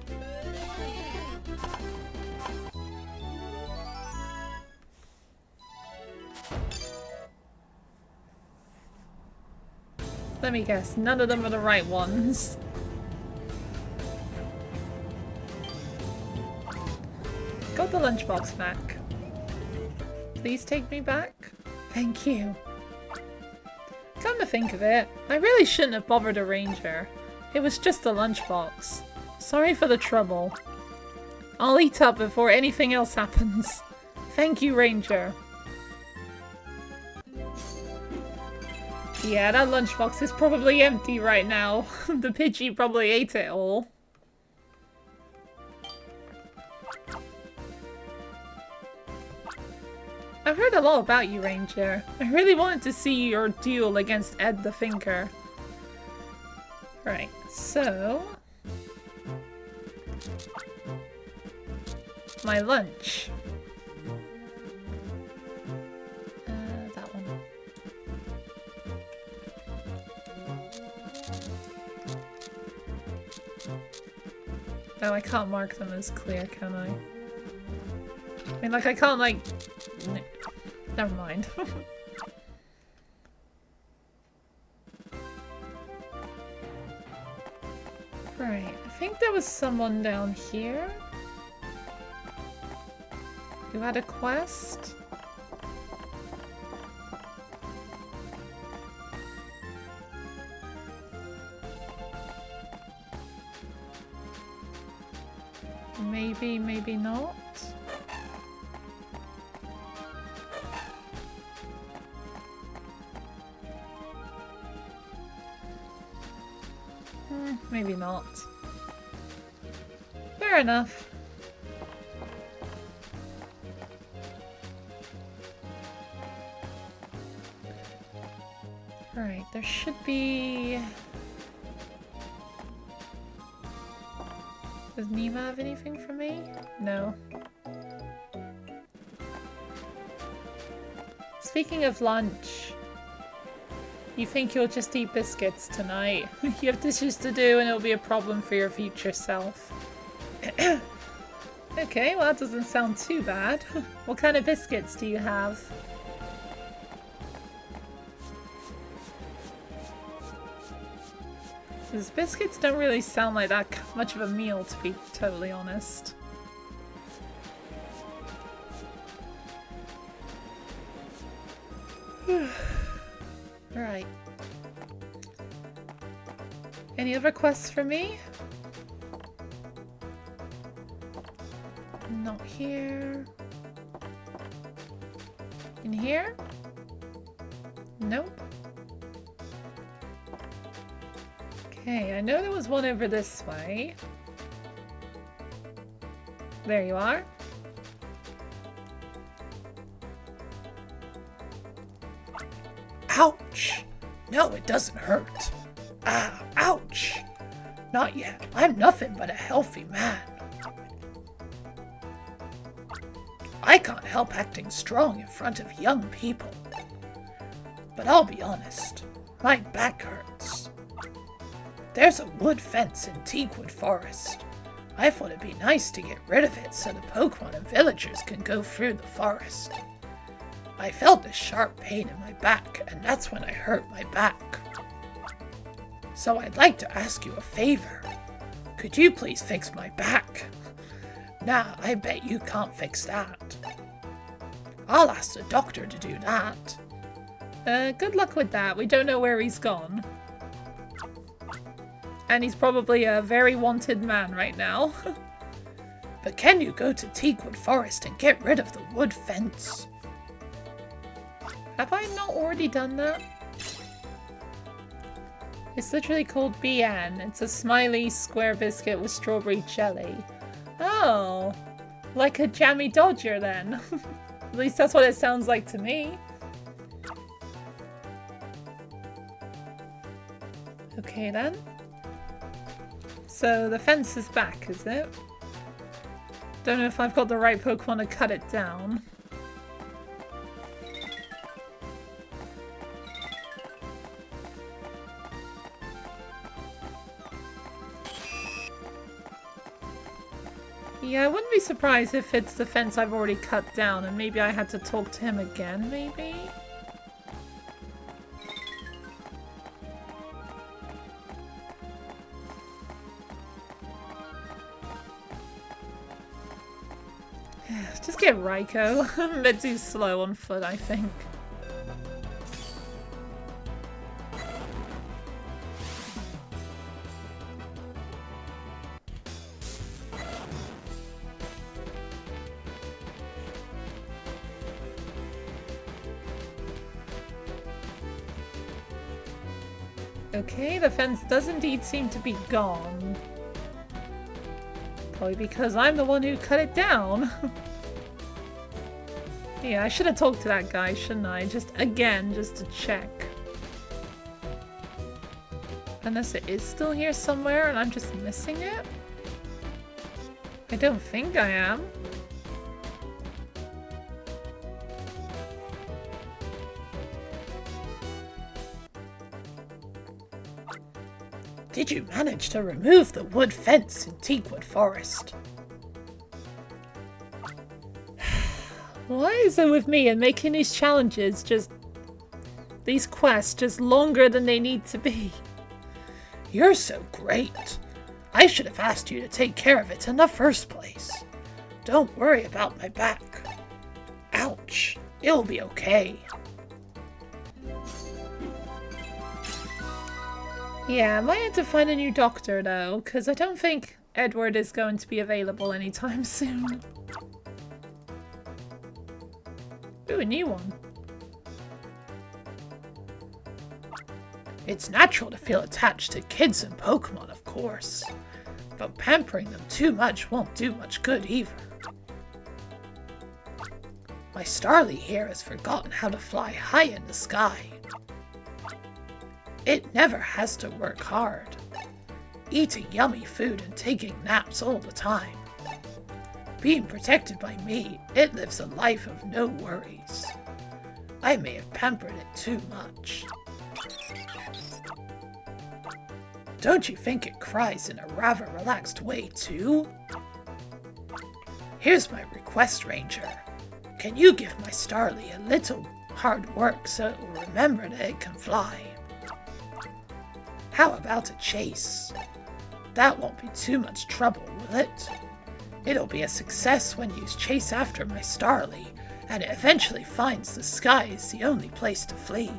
Let me guess, none of them are the right ones. Got the lunchbox back. Please take me back. Thank you. Come to think of it, I really shouldn't have bothered a ranger. It was just a lunchbox. Sorry for the trouble. I'll eat up before anything else happens. Thank you, ranger. Yeah, that lunchbox is probably empty right now. The Pidgey probably ate it all. I've heard a lot about you, Ranger. I really wanted to see your duel against Ed the Thinker. Right, so... my lunch. That one. Oh, I can't mark them as clear, can I? I mean, like, I can't, like... Never mind. Right, I think there was someone down here who had a quest. Maybe, maybe not. Maybe not. Fair enough. Right, there should be... Does Nima have anything for me? No. Speaking of lunch, you think you'll just eat biscuits tonight? You have dishes to do and it'll be a problem for your future self. Okay, well that doesn't sound too bad. What kind of biscuits do you have? Because biscuits don't really sound like that much of a meal, to be totally honest. Right. Any other quests for me? Not here. In here? Nope. Okay, I know there was one over this way. There you are. Ouch! No, it doesn't hurt. Ah, ouch! Not yet. I'm nothing but a healthy man. I can't help acting strong in front of young people. But I'll be honest, my back hurts. There's a wood fence in Teakwood Forest. I thought it'd be nice to get rid of it so the Pokémon and villagers can go through the forest. I felt a sharp pain in my back, and that's when I hurt my back. So I'd like to ask you a favor. Could you please fix my back? Nah, I bet you can't fix that. I'll ask the doctor to do that. Good luck with that. We don't know where he's gone. And he's probably a very wanted man right now. But can you go to Teakwood Forest and get rid of the wood fence? Have I not already done that? It's literally called BN. It's a smiley square biscuit with strawberry jelly. Oh, like a jammy dodger then. At least that's what it sounds like to me. Okay then. So the fence is back, is it? Don't know if I've got the right Pokemon to cut it down. Yeah, I wouldn't be surprised if it's the fence I've already cut down and maybe I had to talk to him again, maybe? Just get Raikou. I'm a bit too slow on foot, I think. Okay, the fence does indeed seem to be gone. Probably because I'm the one who cut it down. Yeah, I should have talked to that guy, shouldn't I? Just to check. Unless it is still here somewhere and I'm just missing it? I don't think I am. Did you manage to remove the wood fence in Teakwood Forest? Why is it with me and making these challenges these quests just longer than they need to be? You're so great. I should have asked you to take care of it in the first place. Don't worry about my back. Ouch. It'll be okay. Yeah, I might have to find a new doctor though, because I don't think Edward is going to be available anytime soon. Ooh, a new one. It's natural to feel attached to kids and Pokemon, of course. But pampering them too much won't do much good either. My Starly here has forgotten how to fly high in the sky. It never has to work hard, eating yummy food and taking naps all the time. Being protected by me, it lives a life of no worries. I may have pampered it too much. Don't you think it cries in a rather relaxed way too? Here's my request, Ranger. Can you give my Starly a little hard work so it will remember that it can fly? How about a chase? That won't be too much trouble, will it? It'll be a success when you chase after my Starly, and it eventually finds the sky is the only place to flee.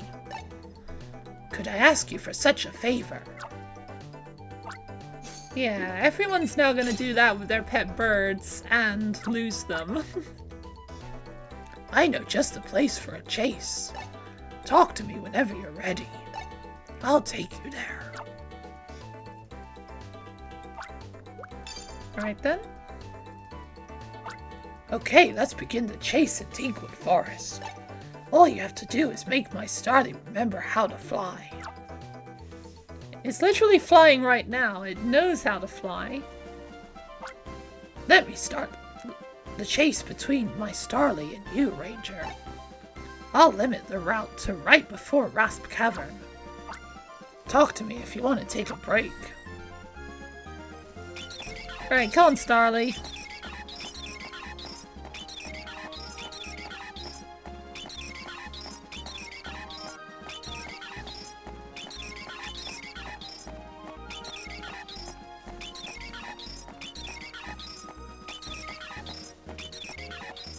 Could I ask you for such a favor? Yeah, everyone's now gonna do that with their pet birds and lose them. I know just the place for a chase. Talk to me whenever you're ready. I'll take you there. Alright then. Okay, let's begin the chase in Teakwood Forest. All you have to do is make my Starly remember how to fly. It's literally flying right now. It knows how to fly. Let me start the chase between my Starly and you, Ranger. I'll limit the route to right before Rasp Cavern. Talk to me if you want to take a break. Alright, come on, Starly.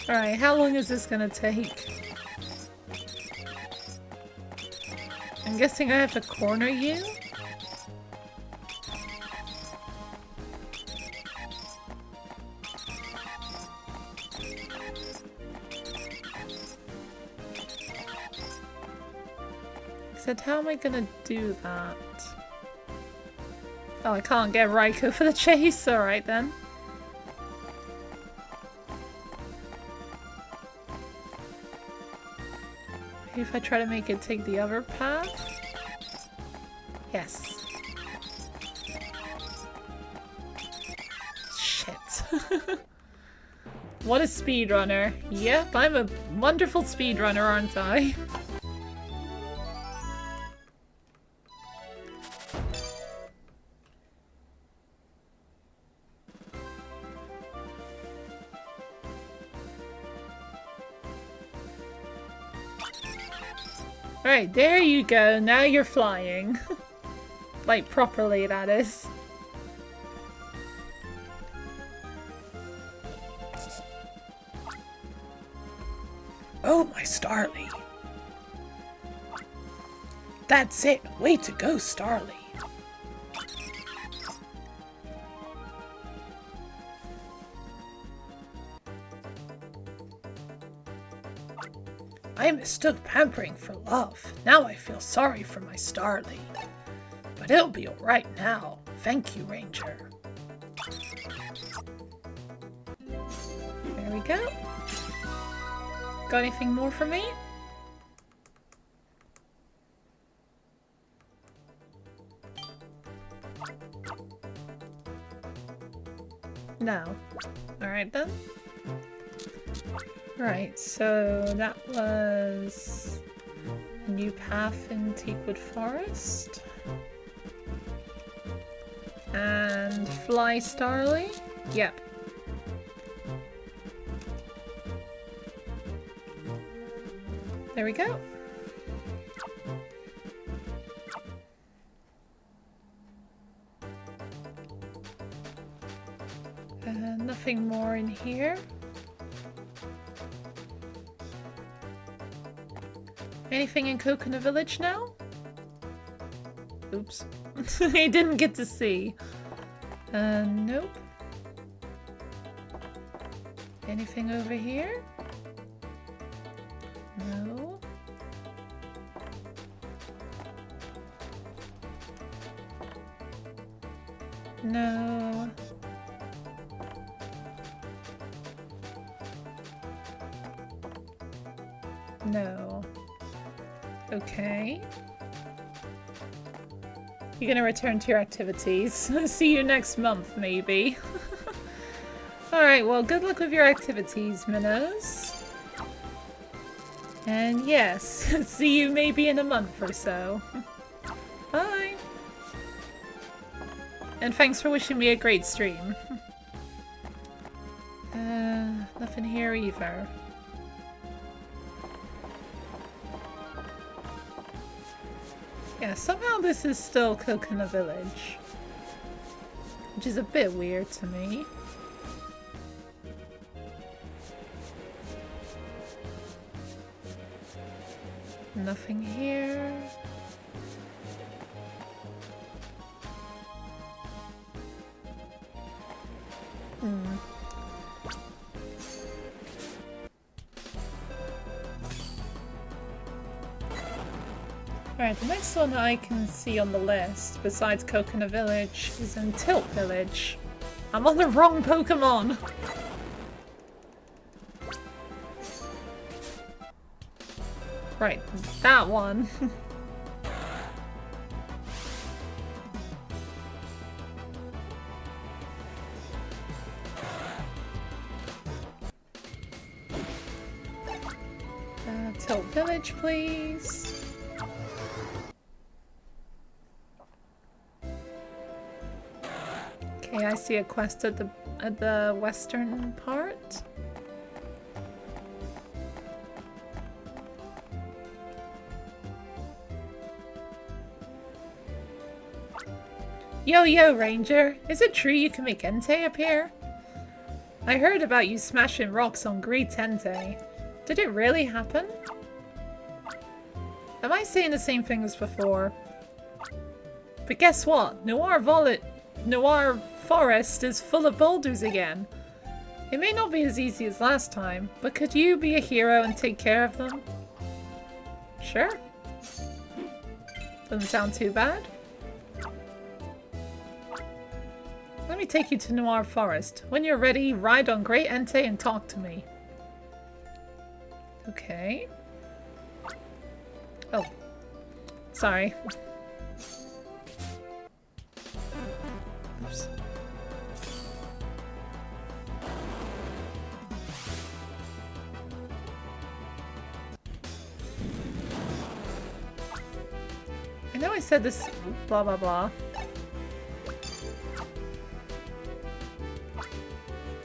Alright, how long is this gonna take? I'm guessing I have to corner you? Except how am I gonna do that? Oh, I can't get Raikou for the chase. Alright then. Maybe if I try to make it take the other path? Yes. Shit. What a speedrunner. Yep, I'm a wonderful speedrunner, aren't I? Right, there you go. Now you're flying. Like, properly, that is. Oh, my Starly. That's it. Way to go, Starly. I mistook pampering for love. Now I feel sorry for my Starly. But it'll be alright now. Thank you, Ranger. There we go. Got anything more for me? No. Alright then. Right, so that was a new path in Teakwood Forest. And Fly Starly? Yep. There we go. Nothing more in here. Anything in Coconut Village now? Oops. I didn't get to see. Nope. Anything over here? No. No. No. Okay. You're gonna return to your activities. See you next month, maybe. Alright, well, good luck with your activities, Minnows. And yes, see you maybe in a month or so. Bye! And thanks for wishing me a great stream. Nothing here either. Yeah, somehow this is still Coconut Village. Which is a bit weird to me. Nothing here. Alright, the next one I can see on the list, besides Coconut Village, is in Tilt Village. I'm on the wrong Pokemon! Right, that one. Tilt Village, please. Okay, I see a quest at the western part. Yo, Ranger! Is it true you can make Entei appear? I heard about you smashing rocks on Great Entei. Did it really happen? Am I saying the same thing as before? But guess what? Noir Forest is full of boulders again. It may not be as easy as last time, but could you be a hero and take care of them? Sure. Doesn't sound too bad. Let me take you to Noir Forest. When you're ready, ride on Great Entei and talk to me. Okay. Oh. Sorry. Oops. I know I said this blah blah blah.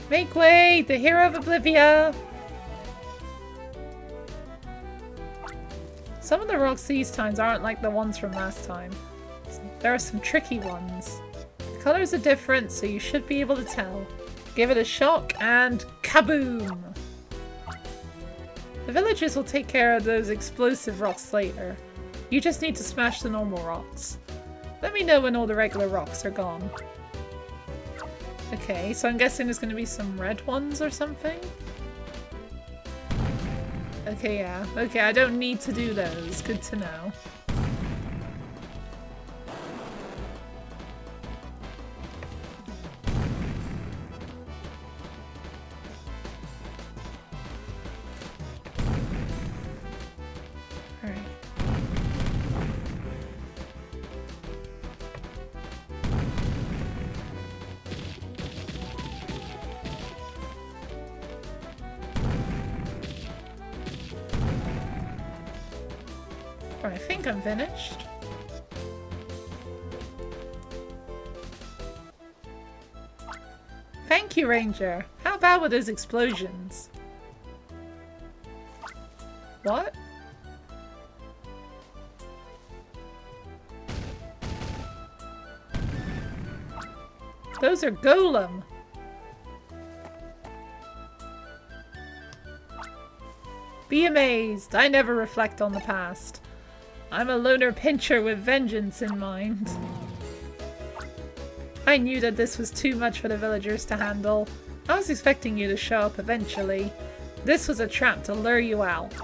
Make way! The hero of Oblivia! Some of the rocks these times aren't like the ones from last time. There are some tricky ones. The colors are different, so you should be able to tell. Give it a shock and kaboom! The villagers will take care of those explosive rocks later. You just need to smash the normal rocks. Let me know when all the regular rocks are gone. Okay, so I'm guessing there's going to be some red ones or something? Okay, yeah. Okay, I don't need to do those. Good to know. Alright. I think I'm finished. Thank you, Ranger. How about with those explosions? What? Those are Golem. Be amazed. I never reflect on the past. I'm a loner pincher with vengeance in mind. I knew that this was too much for the villagers to handle. I was expecting you to show up eventually. This was a trap to lure you out.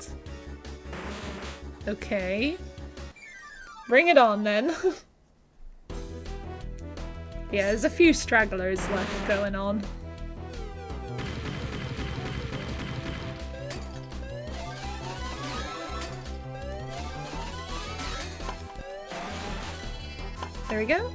Okay. Bring it on then. Yeah, there's a few stragglers left going on. There we go.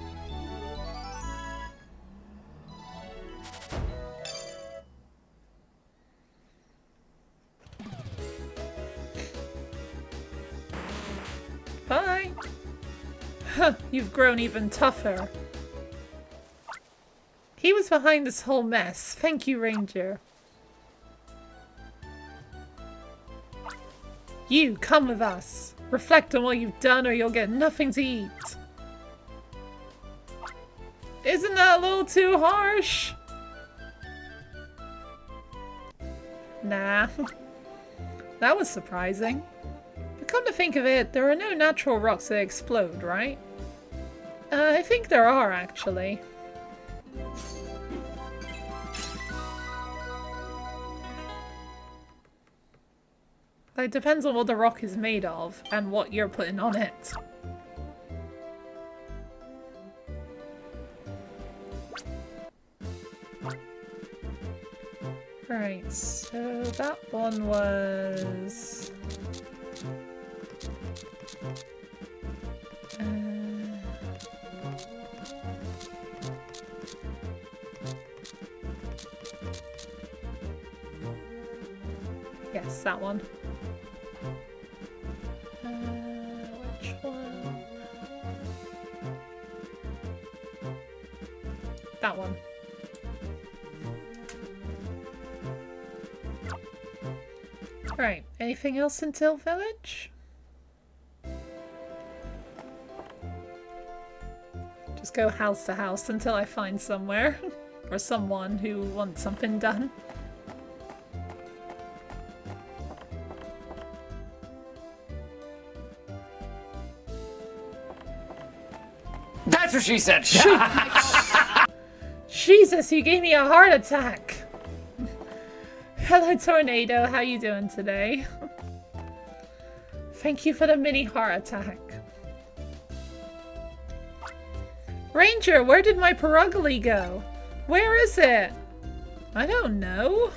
Bye. Huh, you've grown even tougher. He was behind this whole mess. Thank you, Ranger. You, come with us. Reflect on what you've done or you'll get nothing to eat. Isn't that a little too harsh? Nah. That was surprising. But come to think of it, there are no natural rocks that explode, right? I think there are, actually. It depends on what the rock is made of and what you're putting on it. Right, so that one was... yes, that one. Which one? That one. Right, anything else in Till Village? Just go house to house until I find somewhere. Or someone who wants something done. That's what she said! Jesus, you gave me a heart attack! Hello, Tornado. How you doing today? Thank you for the mini heart attack. Ranger, where did my Perugly go? Where is it? I don't know.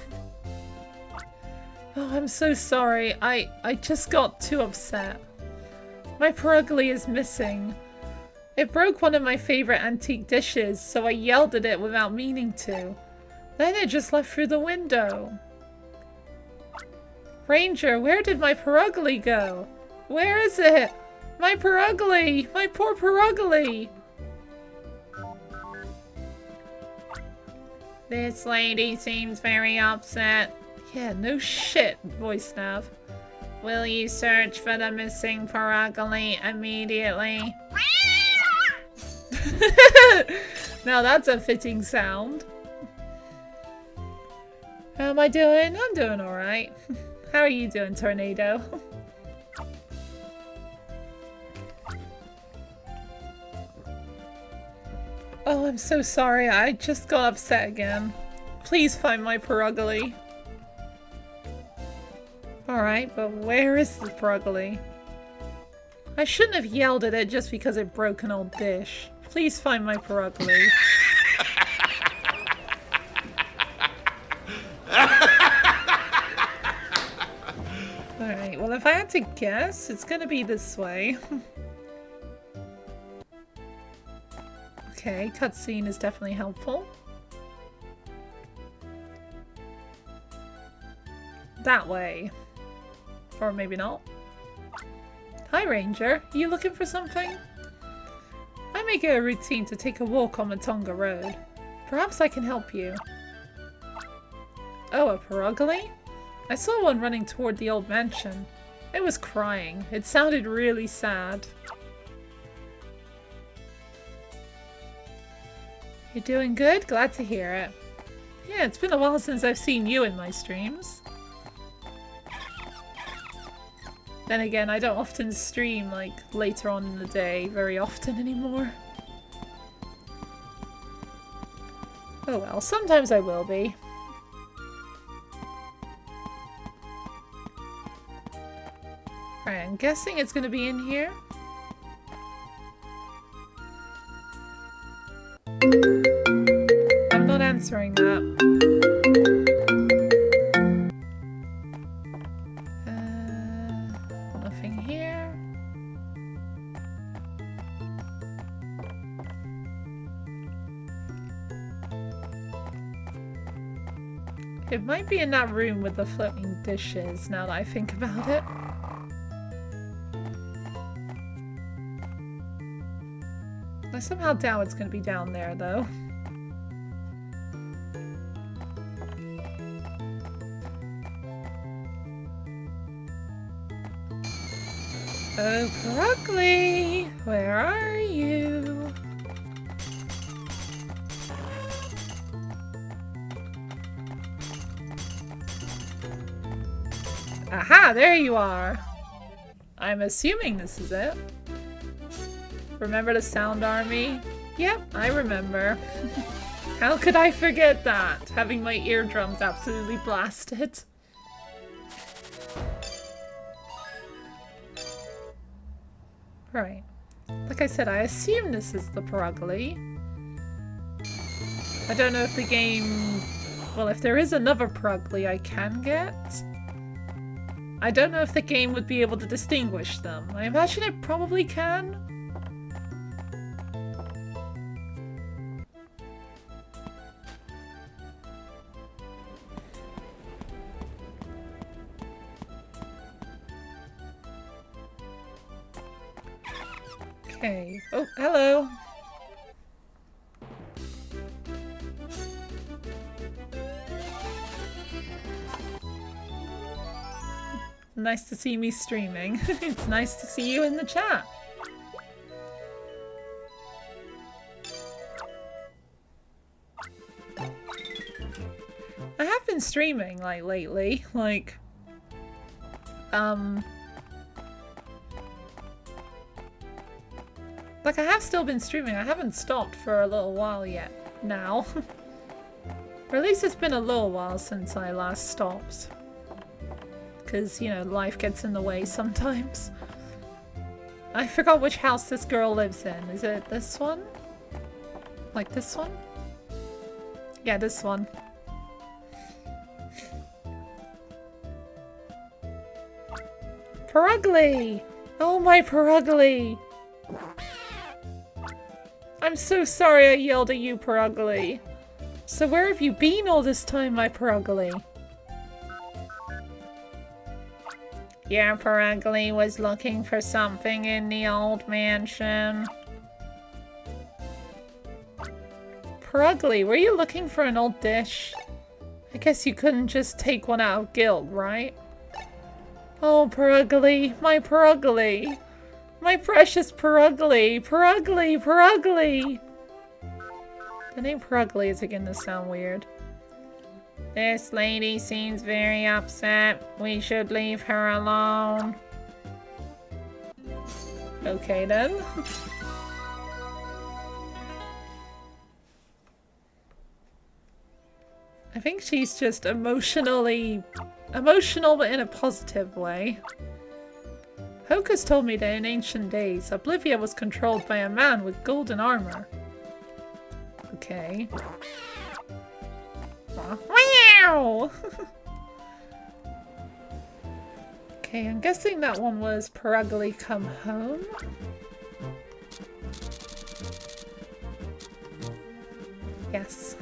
Oh, I'm so sorry. I just got too upset. My Perugly is missing. It broke one of my favorite antique dishes, so I yelled at it without meaning to. Then it just left through the window. Ranger, where did my Perugly go? Where is it? My Perugly! My poor Perugly! This lady seems very upset. Yeah, no shit, voice nav. Will you search for the missing Perugly immediately? Now that's a fitting sound. How am I doing? I'm doing alright. How are you doing, Tornado? Oh, I'm so sorry. I just got upset again. Please find my Perugly. Alright, but where is the Perugly? I shouldn't have yelled at it just because it broke an old dish. Please find my Perugly. Alright, well if I had to guess, it's gonna be this way. Okay, cutscene is definitely helpful. That way. Or maybe not. Hi Ranger, you looking for something? I make it a routine to take a walk on Matonga Road. Perhaps I can help you. Oh, a Perugly? I saw one running toward the old mansion. It was crying. It sounded really sad. You're doing good? Glad to hear it. Yeah, it's been a while since I've seen you in my streams. Then again, I don't often stream, like, later on in the day very often anymore. Oh well, sometimes I will be. Alright, I'm guessing it's gonna be in here. I'm not answering that. Nothing here. It might be in that room with the floating dishes, now that I think about it. I somehow doubt it's going to be down there, though. Oh, Perugly! Where are you? Aha! There you are! I'm assuming this is it. Remember the Sound Army? Yep, I remember. How could I forget that? Having my eardrums absolutely blasted. Right. Like I said, I assume this is the Perugly. I don't know if the game... Well, if there is another Perugly I can get... I don't know if the game would be able to distinguish them. I imagine it probably can. Okay. Oh, hello. Nice to see me streaming. It's nice to see you in the chat. I have been streaming, like, lately. Like, like, I have still been streaming. I haven't stopped for a little while yet. Now. Or at least it's been a little while since I last stopped. Because, you know, life gets in the way sometimes. I forgot which house this girl lives in. Is it this one? Like this one? Yeah, this one. Purugly! Oh, my Purugly! I'm so sorry I yelled at you, Purugly. So where have you been all this time, my Purugly? Your Purugly was looking for something in the old mansion. Purugly, were you looking for an old dish? I guess you couldn't just take one out of guild, right? Oh, Purugly, my Purugly. My precious Purugly, Purugly, Purugly. The name Purugly is again to sound weird. This lady seems very upset. We should leave her alone. Okay then. I think she's just emotional, but in a positive way. Hocus told me that in ancient days, Oblivia was controlled by a man with golden armor. Okay. Wow! Okay, I'm guessing that one was Purugly Come Home. Yes.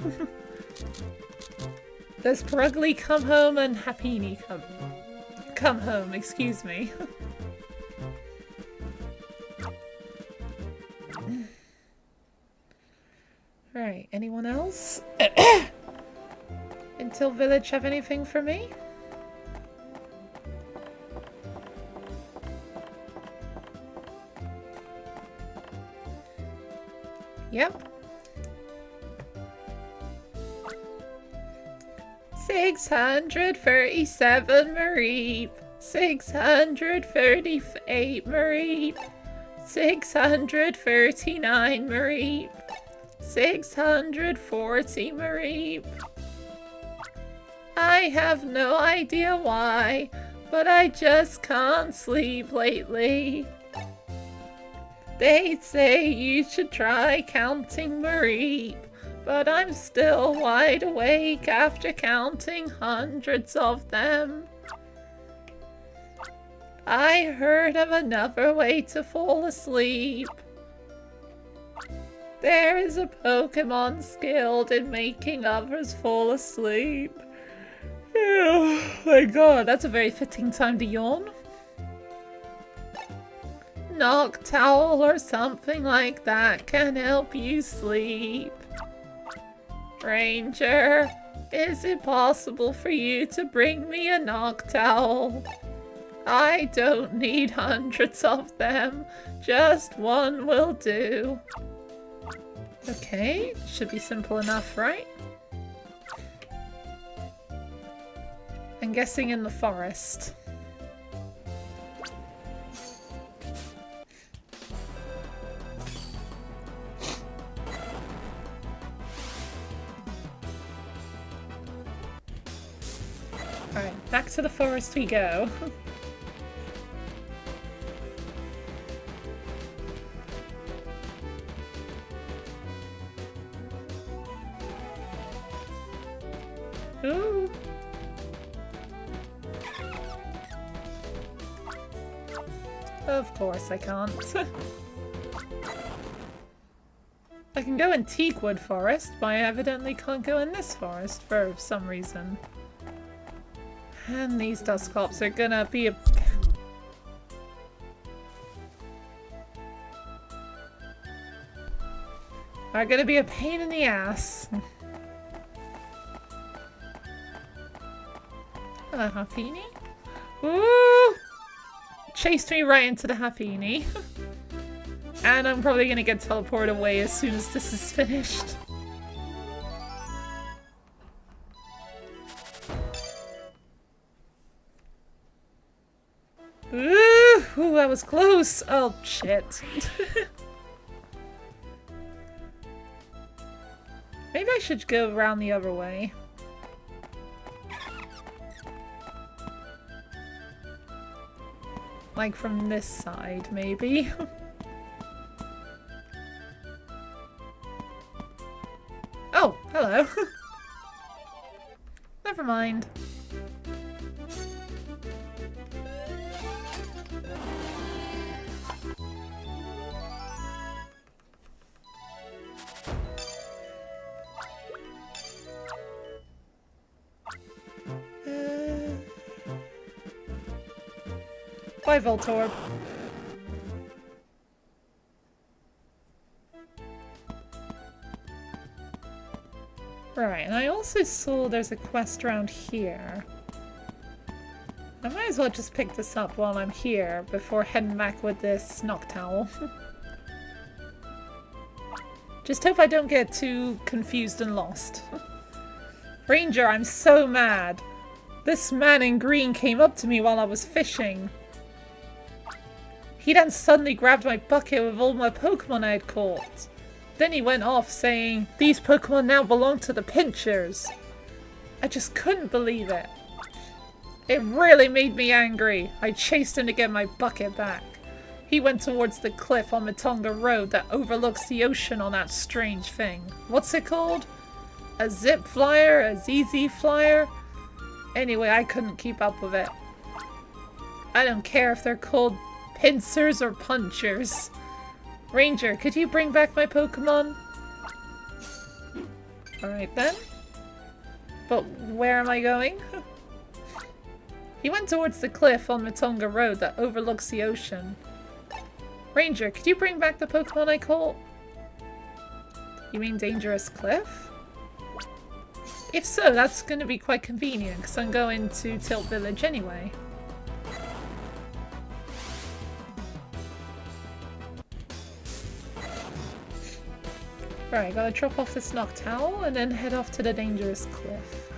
There's Purugly Come Home and Happini come home, excuse me. Right, anyone else? Until Village have anything for me? Yep. 637 Mareep. 638 Mareep. 639 Mareep. 640 Mareep. I have no idea why, but I just can't sleep lately. They say you should try counting Mareep, but I'm still wide awake after counting hundreds of them. I heard of another way to fall asleep. There is a Pokémon skilled in making others fall asleep. Oh my god, that's a very fitting time to yawn. Noctowl or something like that can help you sleep. Ranger, is it possible for you to bring me a Noctowl? I don't need hundreds of them, just one will do. Okay, should be simple enough, right? I'm guessing in the forest. Alright, back to the forest we go. Ooh. Of course I can't. I can go in Teakwood Forest, but I evidently can't go in this forest for some reason. And these Dusclops are gonna be a... are gonna be a pain in the ass. Hello, Happini. Ooh! Chased me right into the Happini. And I'm probably gonna get teleported away as soon as this is finished. Ooh, that was close. Oh, shit. Maybe I should go around the other way. Like from this side, maybe. hello. Never mind. Bye, Voltorb. Right, and I also saw there's a quest around here. I might as well just pick this up while I'm here before heading back with this Noctowl. Just hope I don't get too confused and lost. Ranger, I'm so mad. This man in green came up to me while I was fishing. He then suddenly grabbed my bucket with all my Pokemon I had caught. Then he went off saying, "These Pokemon now belong to the Pinchers." I just couldn't believe it. It really made me angry. I chased him to get my bucket back. He went towards the cliff on Matonga Road that overlooks the ocean on that strange thing. What's it called? A zip flyer? A ZZ flyer? Anyway, I couldn't keep up with it. I don't care if they're called pincers or punchers. Ranger, could you bring back my Pokemon? Alright then. But where am I going? He went towards the cliff on Matonga Road that overlooks the ocean. Ranger, could you bring back the Pokemon I caught? You mean Dangerous Cliff? If so, that's going to be quite convenient because I'm going to Tilt Village anyway. Right, gotta drop off this Noctowl and then head off to the Dangerous Cliff.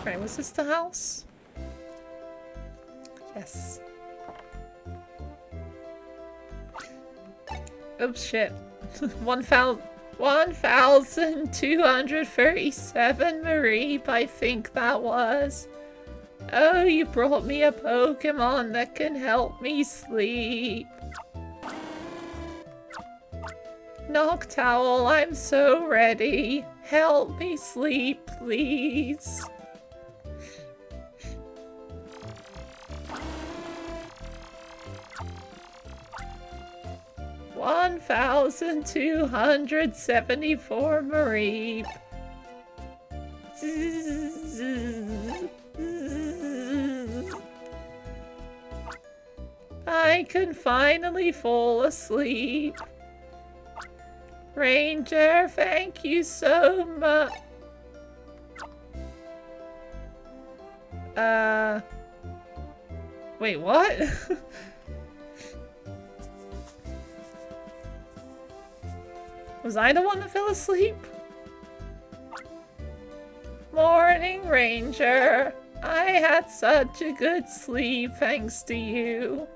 Right, was this the house? Yes. Oh shit. 1,237 Mareep, I think that was. Oh, you brought me a Pokemon that can help me sleep. Noctowl, I'm so ready. Help me sleep, please. $1,274 Mareep. I can finally fall asleep. Ranger, thank you so much. Wait, what? Was I the one that fell asleep? Morning, Ranger. I had such a good sleep thanks to you.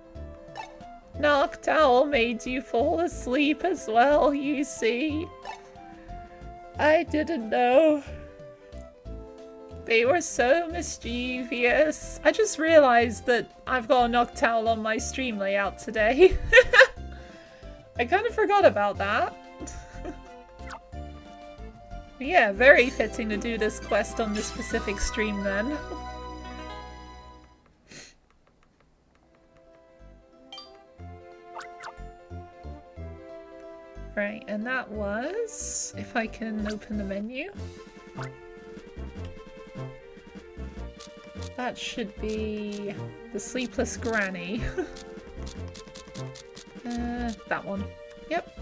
Noctowl made you fall asleep as well, you see. I didn't know. They were so mischievous. I just realized that I've got a Noctowl on my stream layout today. I kind of forgot about that. Yeah, very fitting to do this quest on this specific stream then. Right, and that was... if I can open the menu. That should be the Sleepless Granny. That one. Yep.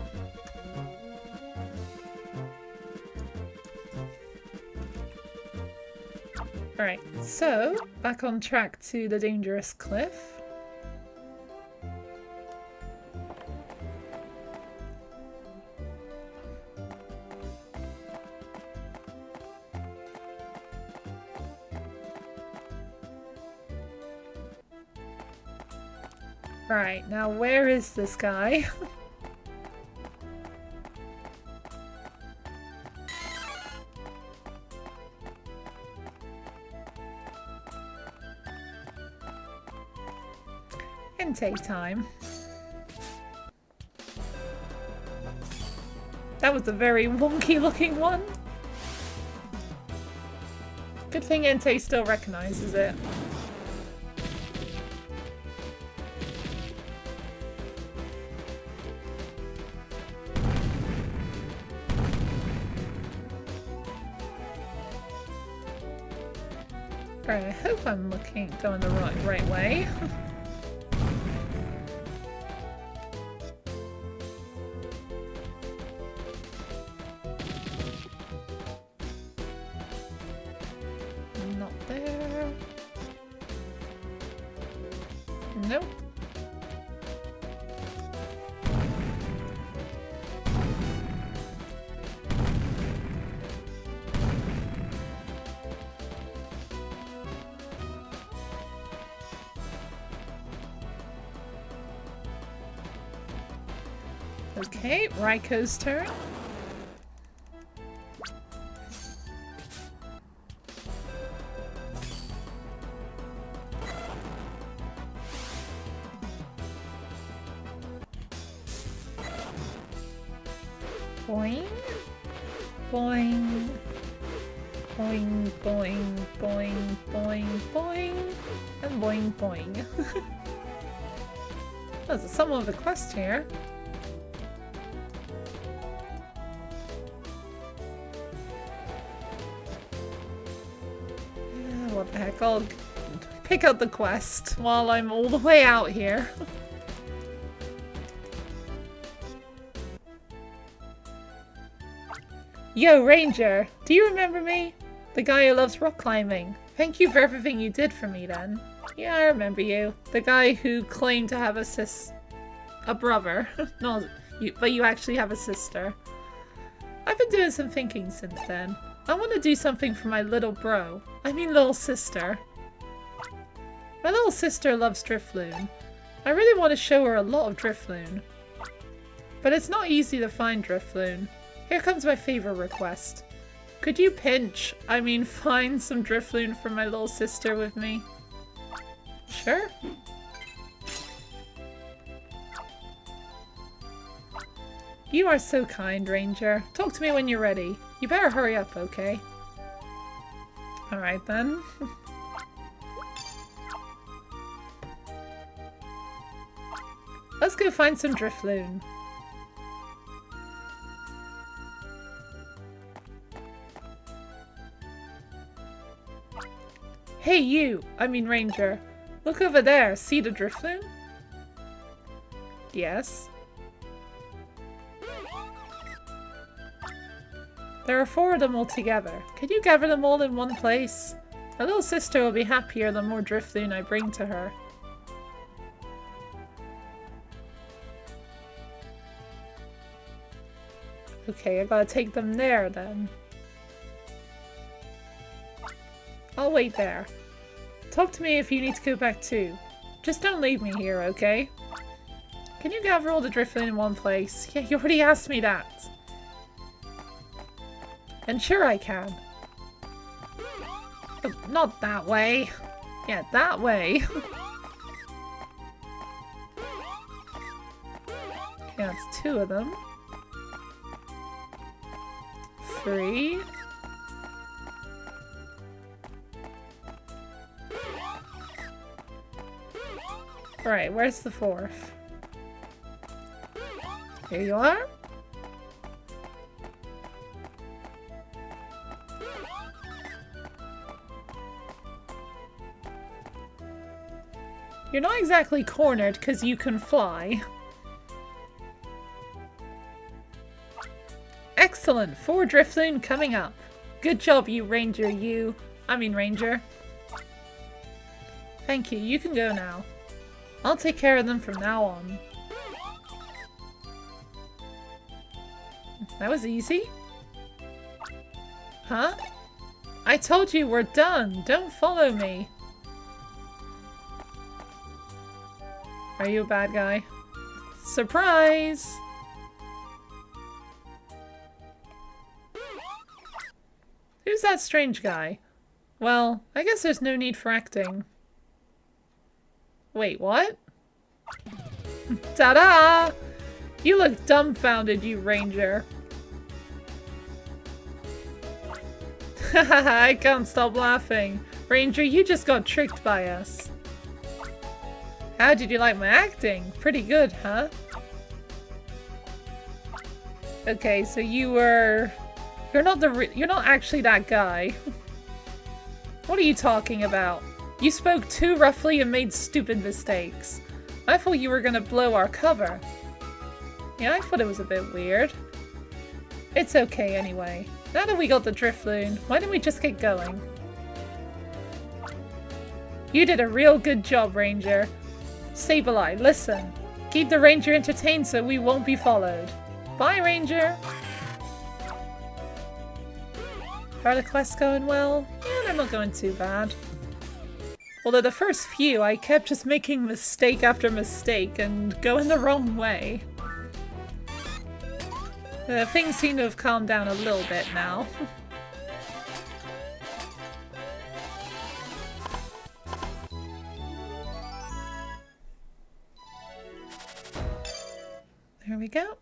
Alright, so back on track to the Dangerous Cliff. Alright, now where is this guy? Entei time. That was a very wonky looking one. Good thing Entei still recognizes it. Alright, I hope I'm going the right way. Not there. Nope. Okay, Raiko's turn. Boing. Boing. Boing, boing, boing, boing, boing. And boing, boing. There's somewhat of a quest here. What the heck, I'll pick up the quest while I'm all the way out here. Yo, Ranger! Do you remember me? The guy who loves rock climbing. Thank you for everything you did for me then. Yeah, I remember you. The guy who claimed to have a brother. No, but you actually have a sister. I've been doing some thinking since then. I want to do something for my little little sister. My little sister loves Drifloon. I really want to show her a lot of Drifloon. But it's not easy to find Drifloon. Here comes my favorite request. Could you find some Drifloon for my little sister with me? Sure. You are so kind, Ranger. Talk to me when you're ready. You better hurry up, okay? Alright then. Let's go find some Drifloon. Hey you! Ranger. Look over there. See the Drifloon? Yes. There are 4 of them all together. Could you gather them all in one place? My little sister will be happier the more Drifloon I bring to her. Okay, I gotta take them there then. I'll wait there. Talk to me if you need to go back too. Just don't leave me here, okay? Can you gather all the Drifloon in one place? Yeah, you already asked me that. And sure I can. But not that way. Yeah, that way. Okay, that's 2 of them. 3. Alright, where's the 4th? Here you are. You're not exactly cornered because you can fly. Excellent! 4 Drifloon coming up. Good job, you Ranger, Ranger. Thank you, you can go now. I'll take care of them from now on. That was easy. Huh? I told you we're done. Don't follow me. Are you a bad guy? Surprise! Who's that strange guy? Well, I guess there's no need for acting. Wait, what? Ta-da! You look dumbfounded, you ranger. Haha, I can't stop laughing. Ranger, you just got tricked by us. How did you like my acting? Pretty good, huh? Okay, so you're not actually that guy. What are you talking about? You spoke too roughly and made stupid mistakes. I thought you were gonna blow our cover. Yeah, I thought it was a bit weird. It's okay anyway. Now that we got the Drifloon, why don't we just get going? You did a real good job, Ranger. Sableye, listen. Keep the Ranger entertained so we won't be followed. Bye, Ranger! Are the quests going well? Yeah, they're not going too bad. Although the first few, I kept just making mistake after mistake and going the wrong way. Things seem to have calmed down a little bit now. There we go.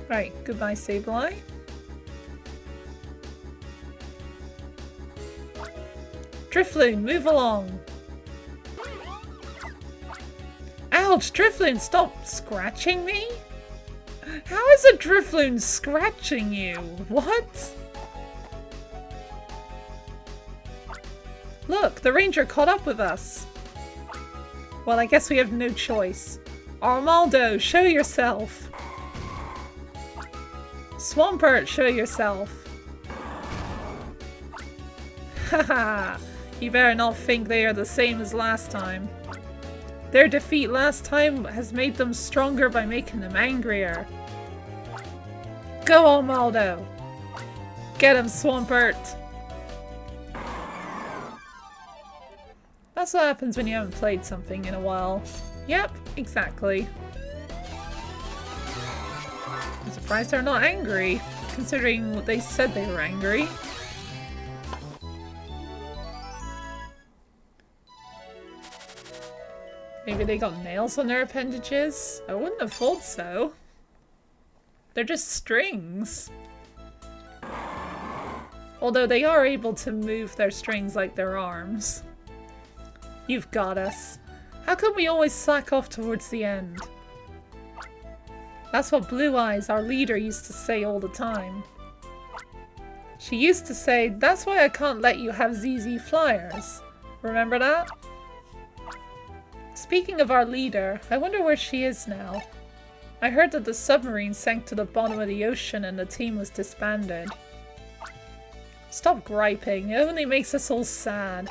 Right, goodbye Sableye. Drifloon, move along! Ouch, Drifloon, stop scratching me? How is a Drifloon scratching you? What? Look, the ranger caught up with us. Well, I guess we have no choice. Armaldo, show yourself! Swampert, show yourself! Haha! You better not think they are the same as last time. Their defeat last time has made them stronger by making them angrier. Go, Armaldo! Get him, Swampert! That's what happens when you haven't played something in a while. Yep, exactly. I'm surprised they're not angry, considering what they said they were angry. Maybe they got nails on their appendages? I wouldn't have thought so. They're just strings. Although they are able to move their strings like their arms. You've got us. How come we always slack off towards the end? That's what Blue Eyes, our leader, used to say all the time. She used to say, that's why I can't let you have ZZ Flyers. Remember that? Speaking of our leader, I wonder where she is now. I heard that the submarine sank to the bottom of the ocean and the team was disbanded. Stop griping, it only makes us all sad.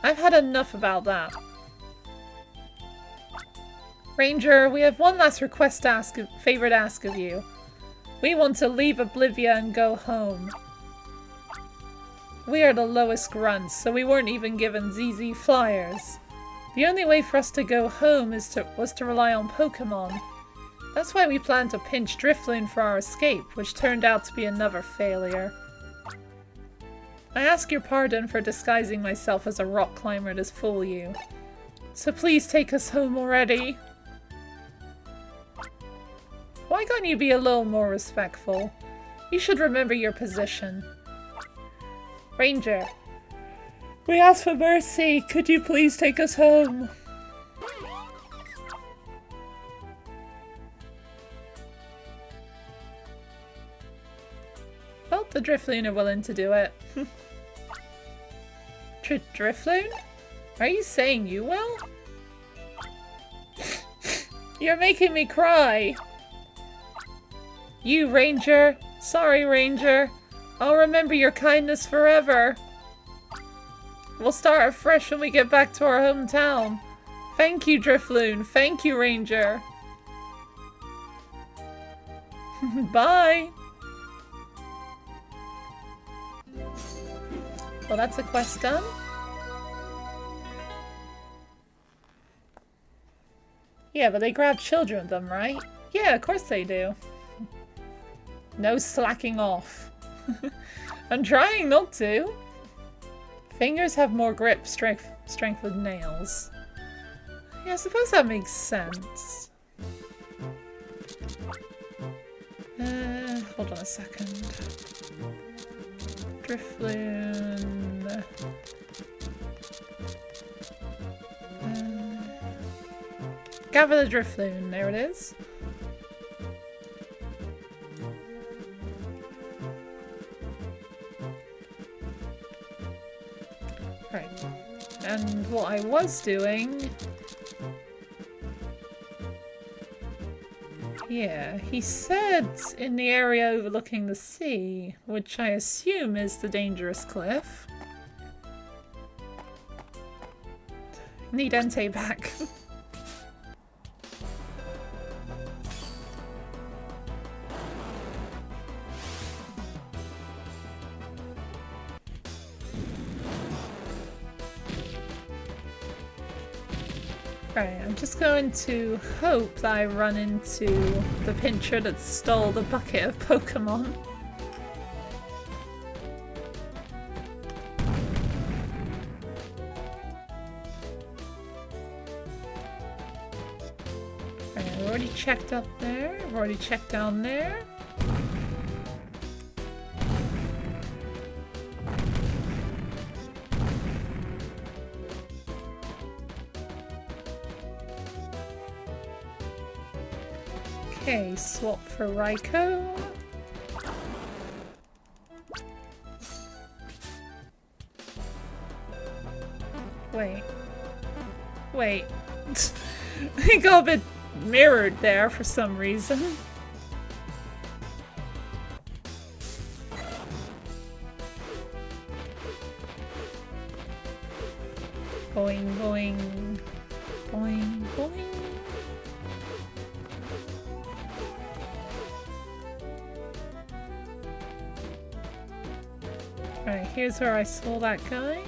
I've had enough about that. Ranger, we have one last favor to ask of you. We want to leave Oblivia and go home. We are the lowest grunts, so we weren't even given ZZ Flyers. The only way for us to go home was to rely on Pokémon. That's why we planned to pinch Drifloon for our escape, which turned out to be another failure. I ask your pardon for disguising myself as a rock climber to fool you. So please take us home already. Why can't you be a little more respectful? You should remember your position. Ranger, we ask for mercy. Could you please take us home? Well, the Drifloon are willing to do it. Drifloon? Are you saying you will? You're making me cry! You, Ranger! Sorry, Ranger! I'll remember your kindness forever! We'll start afresh when we get back to our hometown. Thank you, Drifloon! Thank you, Ranger! Bye! Well, that's a quest done. Yeah, but they grab children with them, right? Yeah, of course they do. No slacking off. I'm trying not to. Fingers have more grip, Strength with nails. Yeah, I suppose that makes sense. Hold on a second. Drifloon. Gather the Drifloon. There it is. Right. And what I was doing... Yeah, he said in the area overlooking the sea, which I assume is the dangerous cliff. Need Entei back. Right, I'm just going to hope that I run into the pincher that stole the bucket of Pokémon. Right, I've already checked up there, I've already checked down there. Okay, swap for Raikou. Wait. Wait. I got a bit mirrored there for some reason. Boing, boing. Boing, boing. Right, here's where I saw that guy.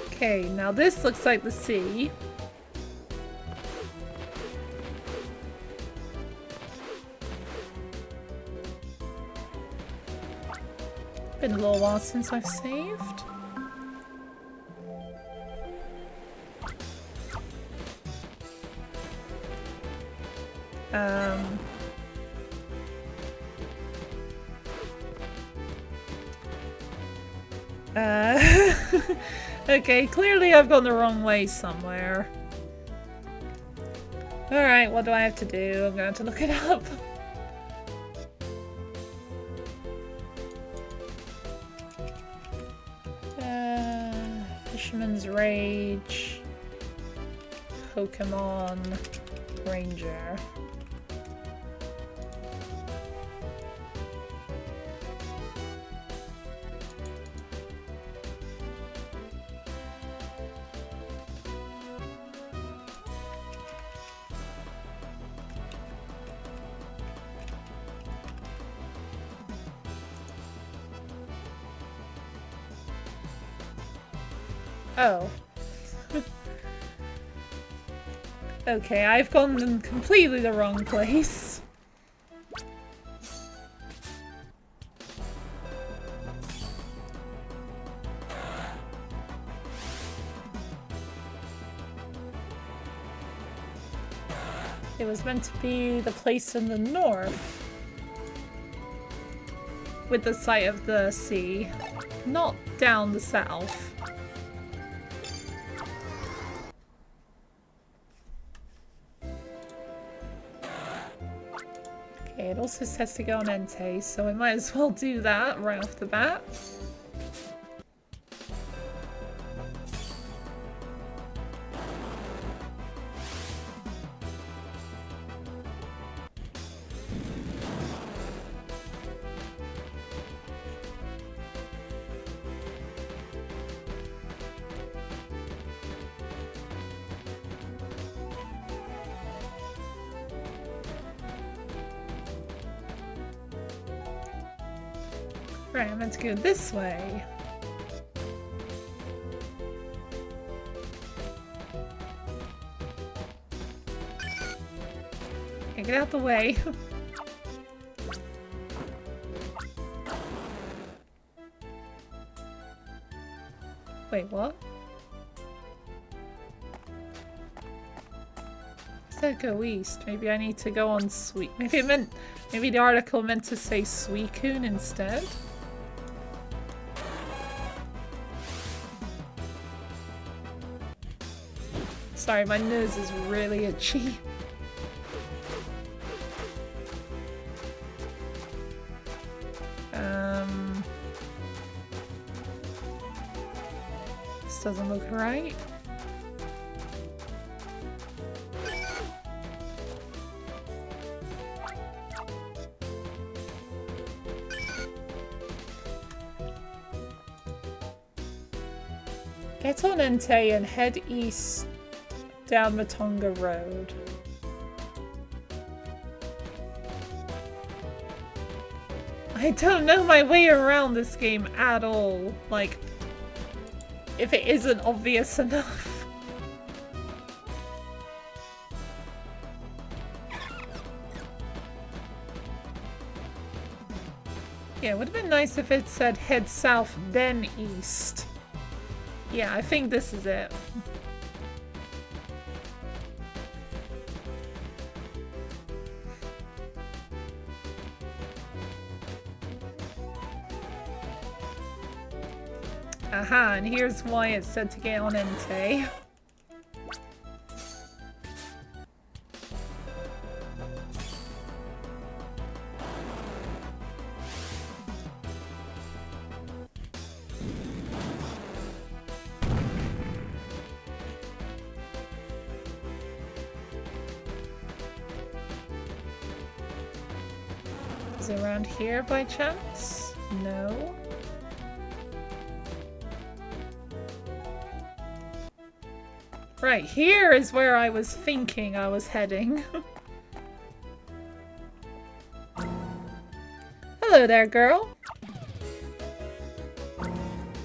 Okay, now this looks like the sea. Been a little while since I've saved. Okay, clearly I've gone the wrong way somewhere. Alright, what do I have to do? I'm gonna have to look it up. Fisherman's Rage. Pokémon Ranger. Oh. Okay, I've gone in completely the wrong place. It was meant to be the place in the north. With the sight of the sea. Not down the south. Okay, it also says to go on Entei, so I might as well do that right off the bat. Right, I'm meant to go this way. Okay, get out the way. Wait, what? Said go east. Maybe I need to go on Sweet. Maybe the article meant to say Suicune instead. Sorry, my nose is really itchy. This doesn't look right. Get on Entei and head east down Matonga Road. I don't know my way around this game at all. Like, if it isn't obvious enough. Yeah, it would have been nice if it said head south, then east. Yeah, I think this is it. Aha, and here's why it said to get on Entei. Is it around here by chance? No. Right, here is where I was thinking I was heading. Hello there, girl.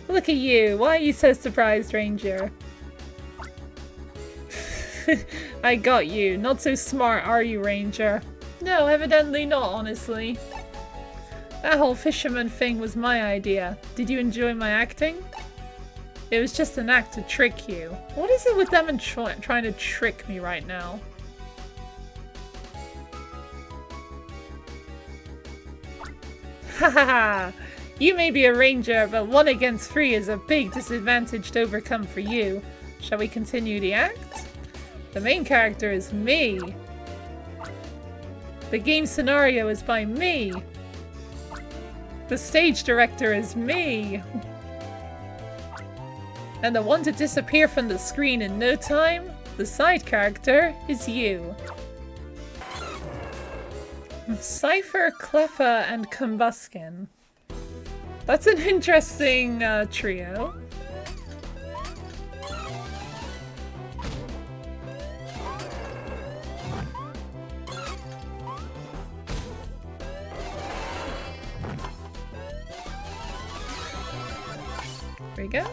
Look at you. Why are you so surprised, Ranger? I got you. Not so smart, are you, Ranger? No, evidently not, honestly. That whole fisherman thing was my idea. Did you enjoy my acting? It was just an act to trick you. What is it with them and trying to trick me right now? Ha ha ha! You may be a ranger, but 1 against 3 is a big disadvantage to overcome for you. Shall we continue the act? The main character is me. The game scenario is by me. The stage director is me. And the one to disappear from the screen in no time, the side character, is you. Cypher, Cleffa, and Combuskin. That's an interesting trio. There we go.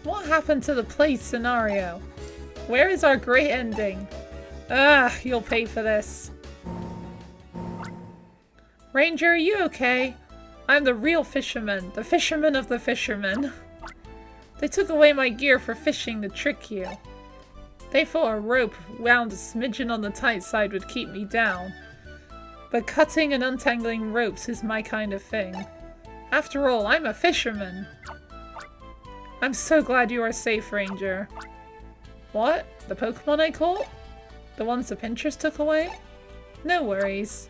What happened to the play scenario? Where is our great ending? Ah, you'll pay for this. Ranger, are you okay? I'm the real fisherman. The fisherman of the fishermen. They took away my gear for fishing to trick you. They thought a rope wound a smidgen on the tight side would keep me down. But cutting and untangling ropes is my kind of thing. After all, I'm a fisherman. I'm so glad you are safe, Ranger. What? The Pokémon I caught? The ones the pinchers took away? No worries.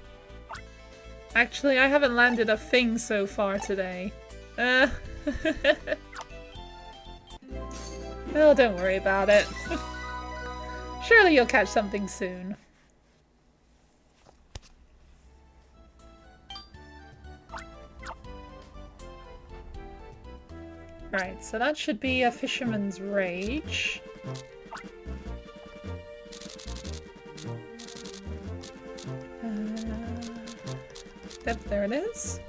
Actually, I haven't landed a thing so far today. Oh, don't worry about it. Surely you'll catch something soon. Right, so that should be a Fisherman's Rage. Yep, there it is.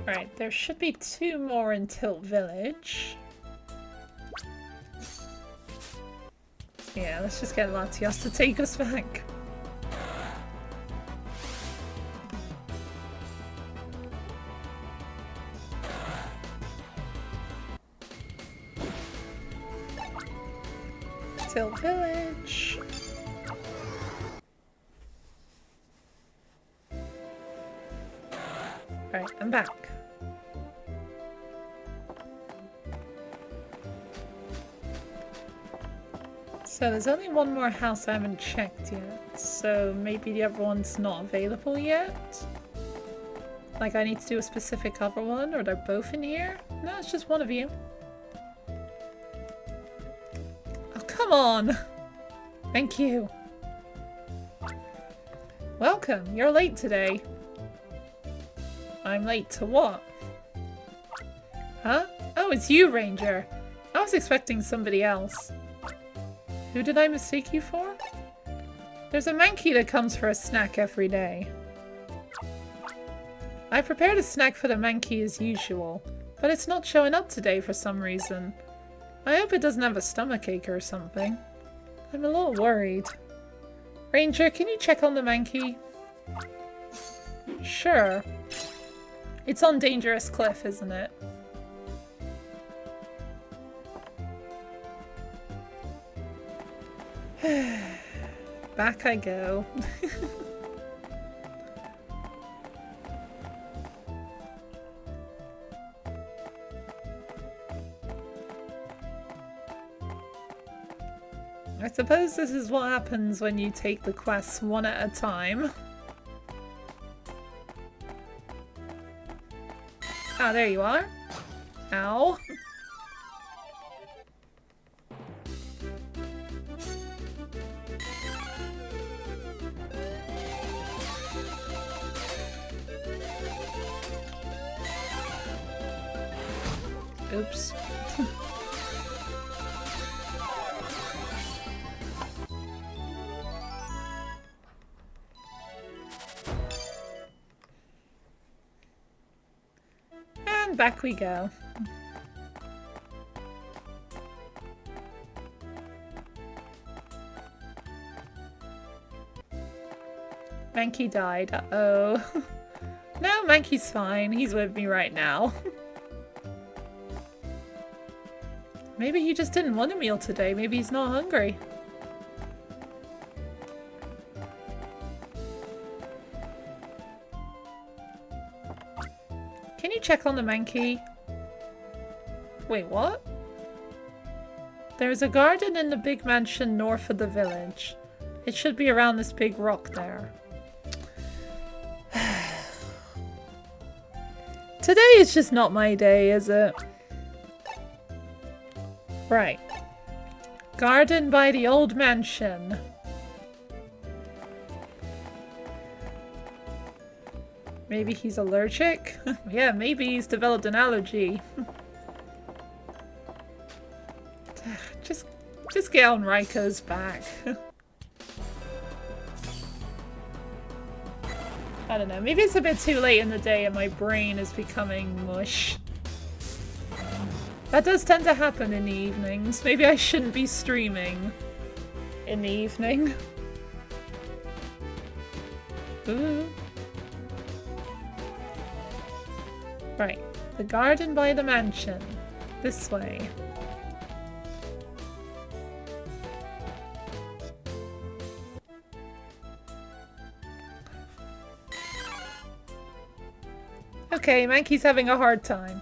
Right, there should be 2 more in Tilt Village. Yeah, let's just get Latios to take us back. Tilt Village. Right, I'm back. So there's only one more house I haven't checked yet, so maybe the other one's not available yet? Like I need to do a specific other one, or they're both in here? No, it's just one of you. Oh, come on! Thank you. Welcome, you're late today. I'm late to what? Huh? Oh, it's you, Ranger. I was expecting somebody else. Who did I mistake you for? There's a monkey that comes for a snack every day. I prepared a snack for the monkey as usual, but it's not showing up today for some reason. I hope it doesn't have a stomachache or something. I'm a little worried. Ranger, can you check on the monkey? Sure. It's on Dangerous Cliff, isn't it? Back I go. I suppose this is what happens when you take the quests one at a time. Ah, there you are. Ow. Oops. And back we go. Mankey died. Uh-oh. No, Mankey's fine. He's with me right now. Maybe he just didn't want a meal today. Maybe he's not hungry. Can you check on the monkey? Wait, what? There's a garden in the big mansion north of the village. It should be around this big rock there. Today is just not my day, is it? Right. Garden by the old mansion. Maybe he's allergic? Yeah, maybe he's developed an allergy. Just get on Rika's back. I don't know, maybe it's a bit too late in the day and my brain is becoming mush. That does tend to happen in the evenings. Maybe I shouldn't be streaming in the evening. Ooh. Right, the garden by the mansion. This way. Okay, Mankey's having a hard time.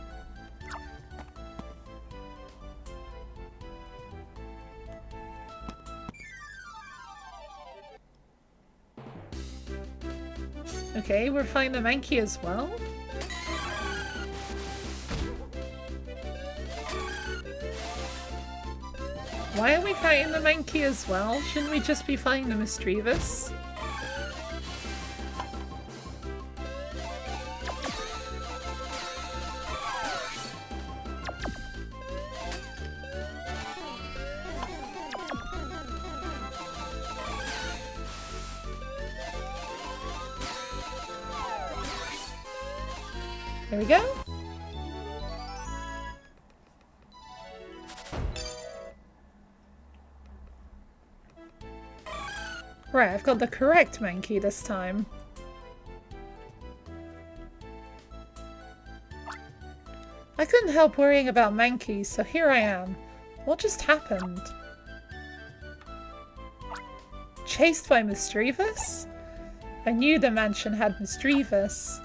Okay, we're fighting the Mankey as well. Why are we fighting the Mankey as well? Shouldn't we just be fighting the Mischievous? There we go. Right, I've got the correct Mankey this time. I couldn't help worrying about Mankey, so here I am. What just happened? Chased by Mischievous? I knew the mansion had Mischievous.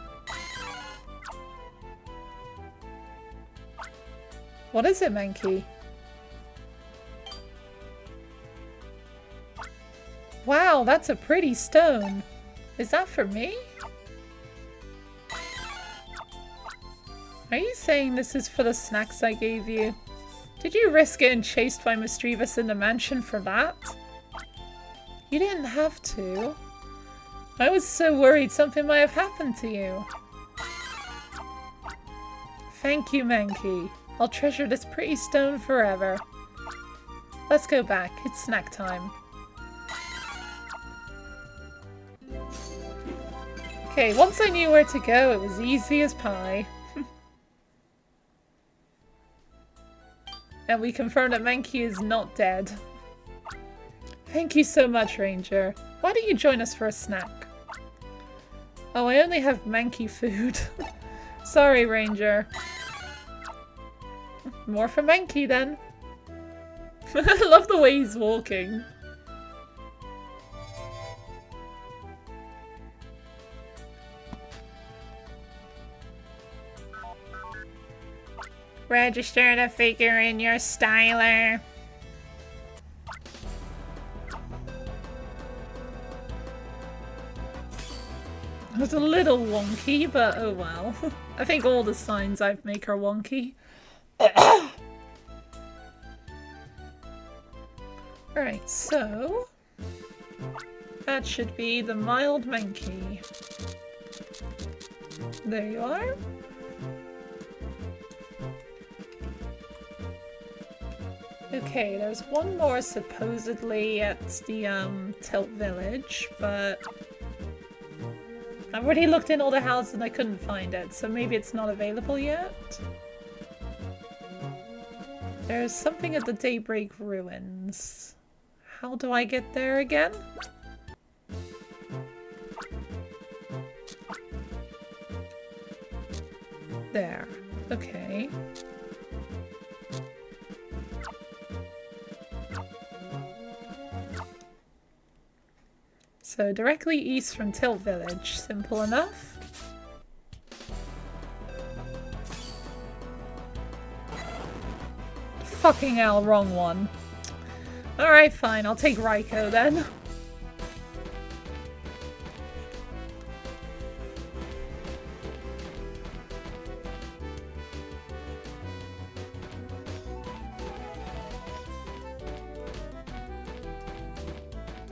What is it, Mankey? Wow, that's a pretty stone. Is that for me? Are you saying this is for the snacks I gave you? Did you risk getting chased by Mischievous in the mansion for that? You didn't have to. I was so worried something might have happened to you. Thank you, Mankey. I'll treasure this pretty stone forever. Let's go back. It's snack time. Okay, once I knew where to go, it was easy as pie. And we confirmed that Mankey is not dead. Thank you so much, Ranger. Why don't you join us for a snack? Oh, I only have Mankey food. Sorry, Ranger. More for Mankey, then. I love the way he's walking. Register the figure in your styler. It was a little wonky, but oh well. I think all the signs I make are wonky. Alright, so... that should be the mild Mankey. There you are. Okay, there's one more supposedly at the Tilt Village, but I've already looked in all the houses and I couldn't find it, so maybe it's not available yet. There's something at the Daybreak Ruins. How do I get there again? There. Okay. So directly east from Tilt Village. Simple enough. Fucking hell, wrong one. Alright, fine. I'll take Raikou then.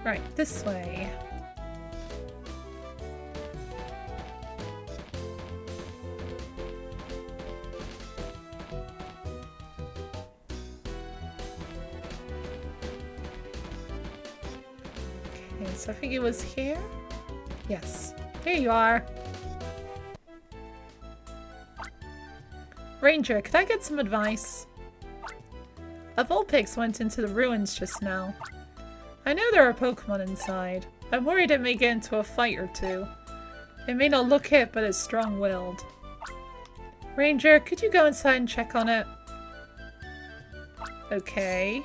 Right, this way. Okay, so I think it was here? Yes. Here you are. Ranger, could I get some advice? A Vulpix went into the ruins just now. I know there are Pokémon inside. I'm worried it may get into a fight or two. It may not look it, but it's strong-willed. Ranger, could you go inside and check on it? Okay.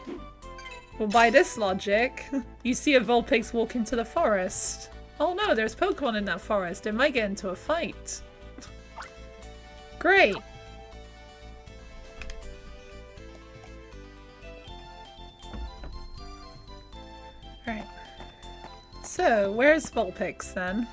Well, by this logic, you see a Vulpix walk into the forest. Oh no, there's Pokémon in that forest. It might get into a fight. Great. Alright. So, where's Vulpix then?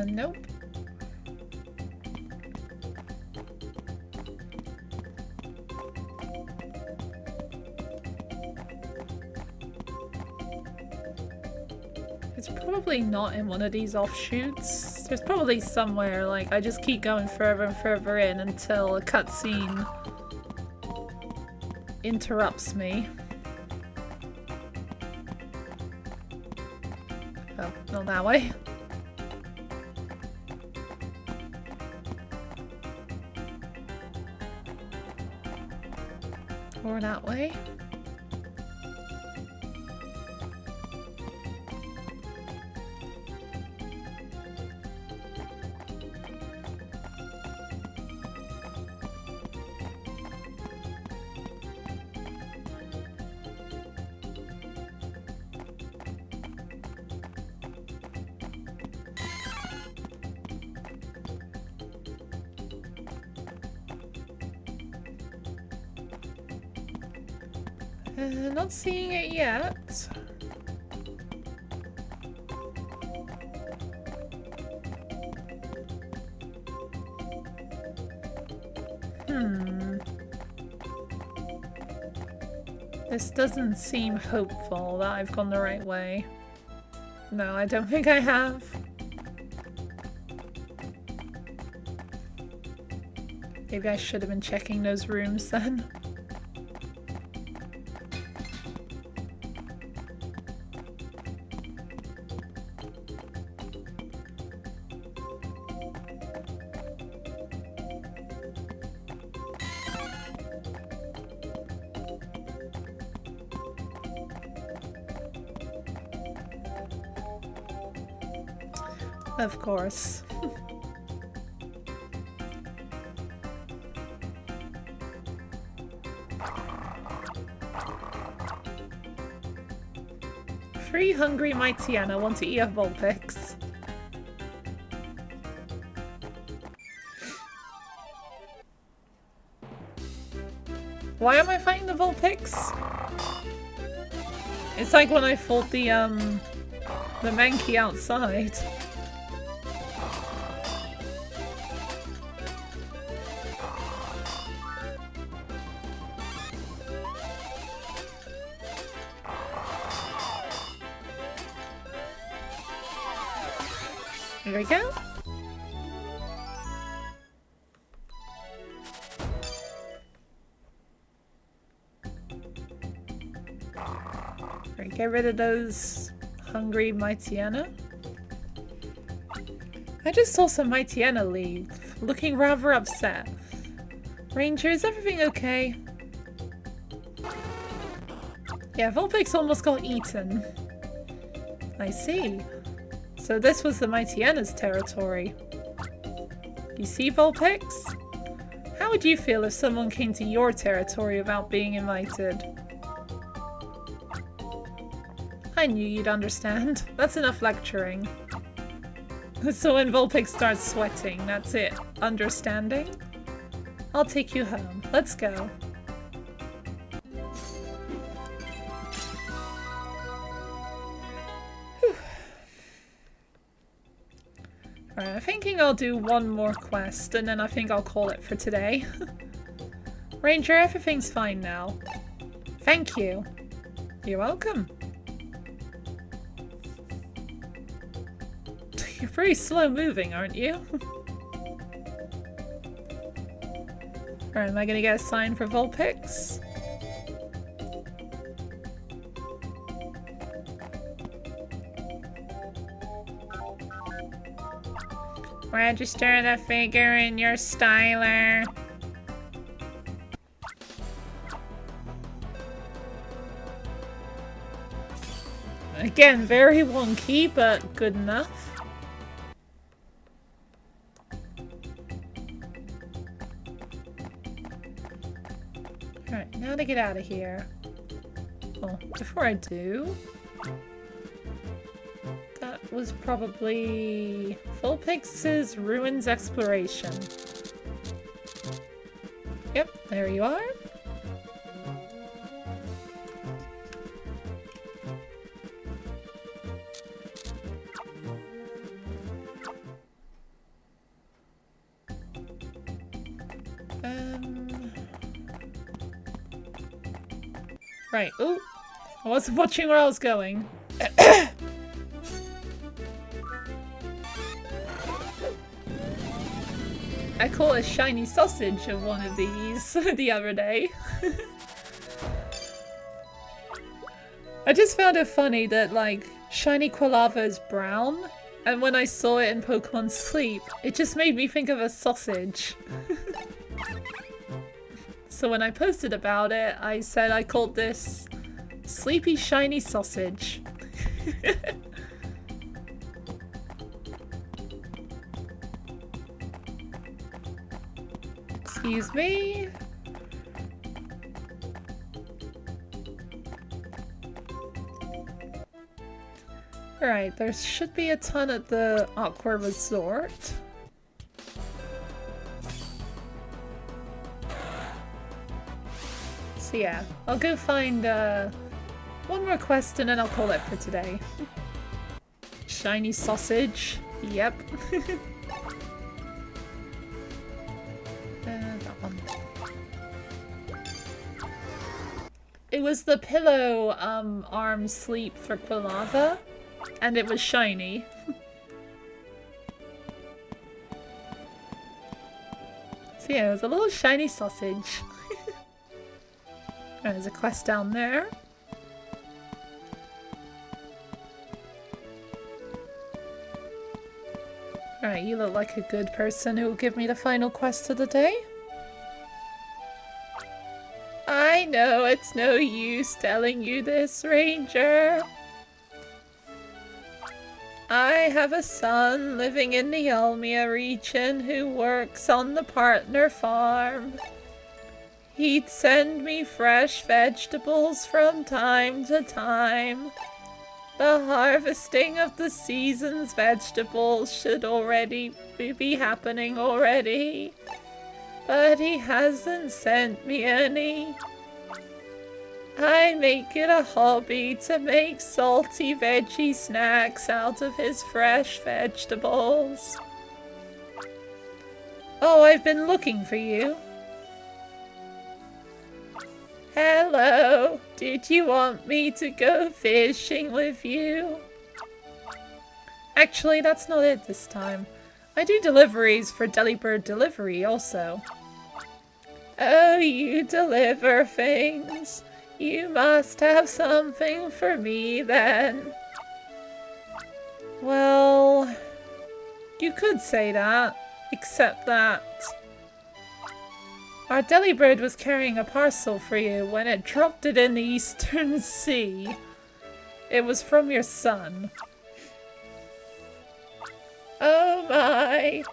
Nope. It's probably not in one of these offshoots. There's probably somewhere, like, I just keep going further and further in until a cutscene interrupts me. Oh, not that way. Or that way. Not seeing it yet. This doesn't seem hopeful that I've gone the right way. No, I don't think I have. Maybe I should have been checking those rooms then. Of course. Three hungry Mightyena want to eat a Vulpix. Why am I fighting the Vulpix? It's like when I fought the Mankey outside. Here we go. Right, get rid of those hungry Mightyena. I just saw some Mightyena leave, looking rather upset. Ranger, is everything okay? Yeah, Vulpix almost got eaten. I see. So this was the Mightyena's territory. You see, Vulpix? How would you feel if someone came to your territory without being invited? I knew you'd understand. That's enough lecturing. So when Vulpix starts sweating, that's it. Understanding? I'll take you home. Let's go. Alright, I'm thinking I'll do one more quest, and then I think I'll call it for today. Ranger, everything's fine now. Thank you. You're welcome. You're pretty slow moving, aren't you? Alright, am I gonna get a sign for Vulpix? Register the figure in your styler. Again, very wonky, but good enough. Alright, now to get out of here. Well, before I do... That was probably Vulpix's Ruins Exploration. Yep, there you are. Right, ooh. I wasn't watching where I was going. I caught a shiny sausage of one of these the other day. I just found it funny that, like, shiny Quilava is brown, and when I saw it in Pokemon Sleep, it just made me think of a sausage. So when I posted about it, I said I called this Sleepy Shiny Sausage. Excuse me? Alright, there should be a ton at the Aqua Resort. So yeah, I'll go find one more quest and then I'll call it for today. Shiny sausage. Yep. That one. It was the pillow arm sleep for Quilava, and it was shiny. So yeah, it was a little shiny sausage. There's a quest down there. Alright, you look like a good person who will give me the final quest of the day. I know it's no use telling you this, Ranger. I have a son living in the Olmia region who works on the partner farm. He'd send me fresh vegetables from time to time. The harvesting of the season's vegetables should already be happening already. But he hasn't sent me any. I make it a hobby to make salty veggie snacks out of his fresh vegetables. Oh, I've been looking for you. Hello, did you want me to go fishing with you? Actually, that's not it this time. I do deliveries for Delibird Delivery also. Oh, you deliver things. You must have something for me then. Well, you could say that, except that our Delibird was carrying a parcel for you when it dropped it in the Eastern Sea. It was from your son. Oh my!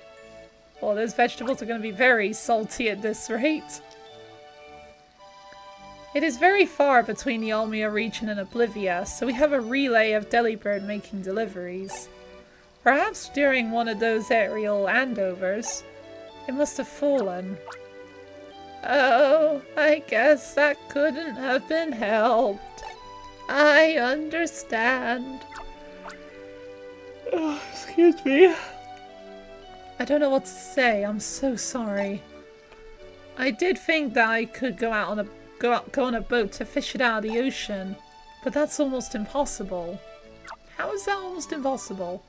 Well, those vegetables are going to be very salty at this rate. It is very far between the Olmia region and Oblivia, so we have a relay of Delibird making deliveries. Perhaps during one of those aerial handovers, it must have fallen. Oh, I guess that couldn't have been helped. I understand. Oh, excuse me. I don't know what to say. I'm so sorry. I did think that I could go out on a go on a boat to fish it out of the ocean, but that's almost impossible. How is that almost impossible?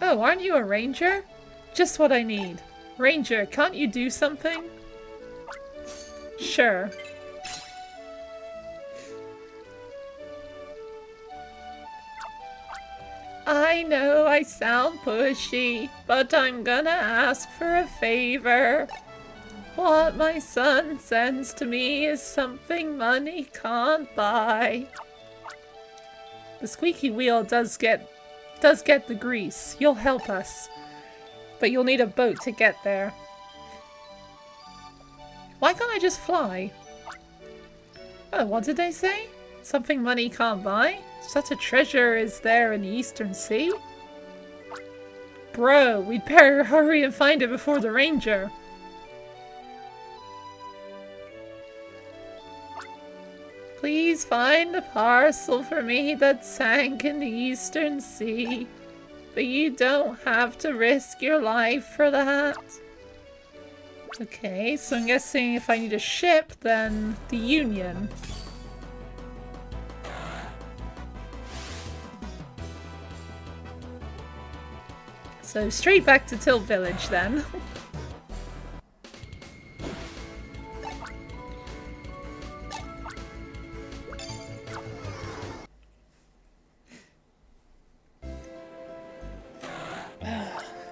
Oh, aren't you a ranger? Just what I need. Ranger, can't you do something? Sure. I know I sound pushy, but I'm gonna ask for a favor. What my son sends to me is something money can't buy. The squeaky wheel does get the grease. You'll help us. But you'll need a boat to get there. Why can't I just fly? Oh, what did they say? Something money can't buy? Such a treasure is there in the Eastern Sea? Bro, we'd better hurry and find it before the ranger. Please find the parcel for me that sank in the Eastern Sea. But you don't have to risk your life for that. Okay, so I'm guessing if I need a ship, then the Union. So straight back to Till Village then.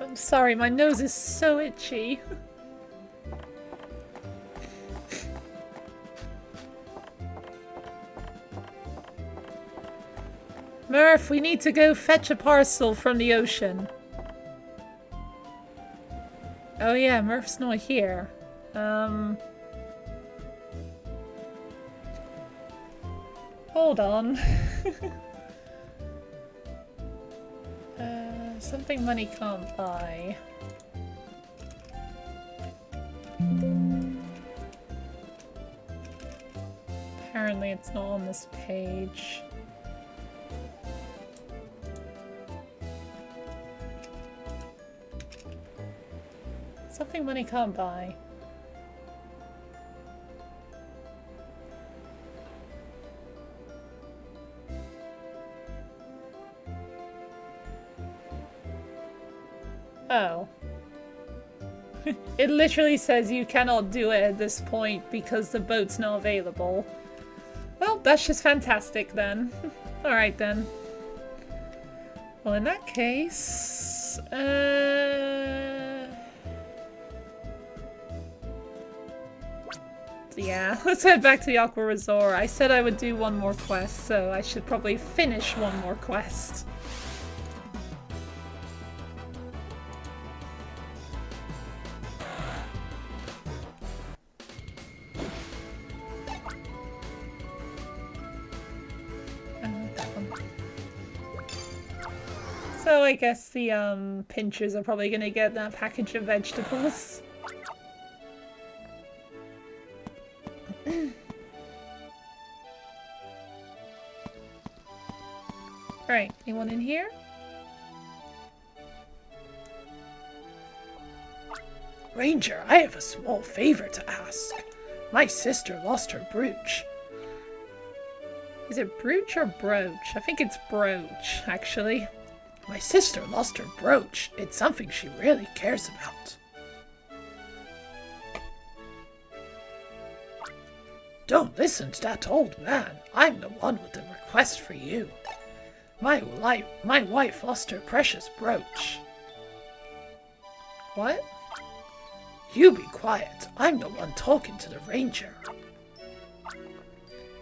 I'm sorry, my nose is so itchy. Murph, we need to go fetch a parcel from the ocean. Oh yeah, Murph's not here. Hold on. Something money can't buy. Apparently it's not on this page. Something money can't buy. Oh. It literally says you cannot do it at this point because the boat's not available. Well, that's just fantastic then. Alright then. Well, in that case... yeah, let's head back to the Aqua Resort. I said I would do one more quest, so I should probably finish one more quest. So I guess the pinchers are probably gonna get that package of vegetables. Alright, anyone in here? Ranger, I have a small favor to ask. My sister lost her brooch. Is it brooch or brooch? I think it's brooch, actually. My sister lost her brooch. It's something she really cares about. Don't listen to that old man. I'm the one with the request for you. My wife lost her precious brooch. What? You be quiet. I'm the one talking to the ranger.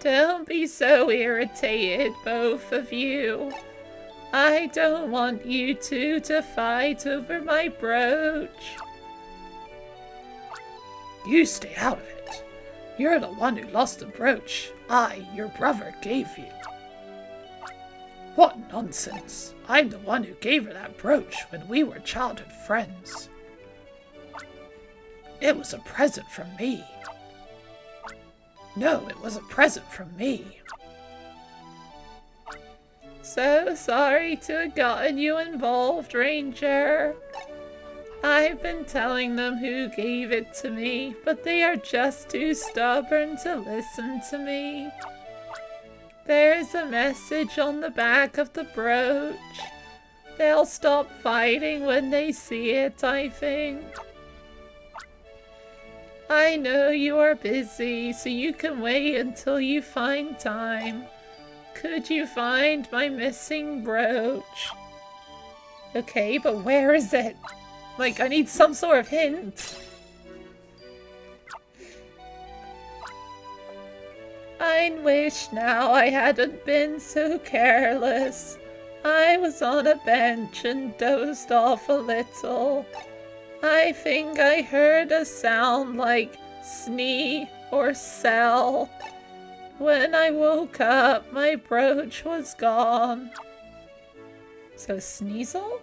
Don't be so irritated, both of you. I don't want you two to fight over my brooch. You stay out of it. You're the one who lost the brooch your brother, gave you. What nonsense! I'm the one who gave her that brooch when we were childhood friends. It was a present from me. No, it was a present from me. So sorry to have gotten you involved, Ranger. I've been telling them who gave it to me, but they are just too stubborn to listen to me. There's a message on the back of the brooch. They'll stop fighting when they see it, I think. I know you are busy, so you can wait until you find time. Could you find my missing brooch? Okay, but where is it? Like, I need some sort of hint. I wish now I hadn't been so careless. I was on a bench and dozed off a little. I think I heard a sound like snee or sell. When I woke up, my brooch was gone. So Sneasel?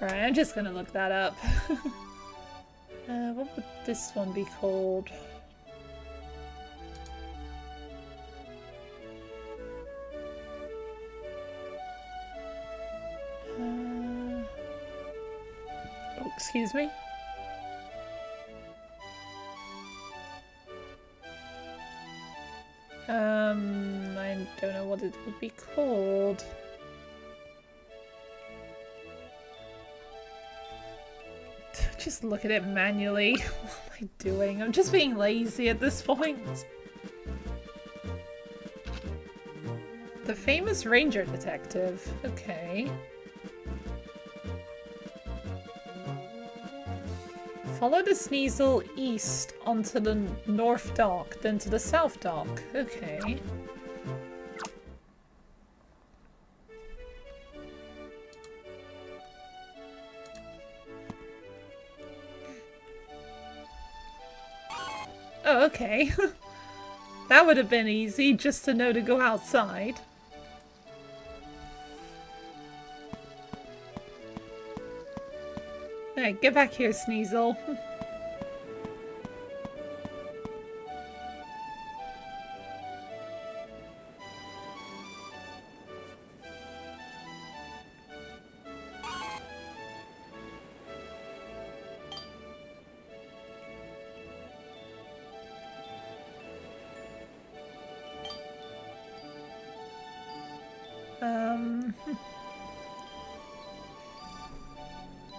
Alright, I'm just gonna look that up. What would this one be called? Oh, excuse me. I don't know what it would be called. Just look at it manually. What am I doing? I'm just being lazy at this point. The famous ranger detective. Okay. Follow the Sneasel east onto the north dock, then to the south dock. Okay. Oh, okay. That would have been easy, just to know to go outside. Alright, get back here, Sneasel.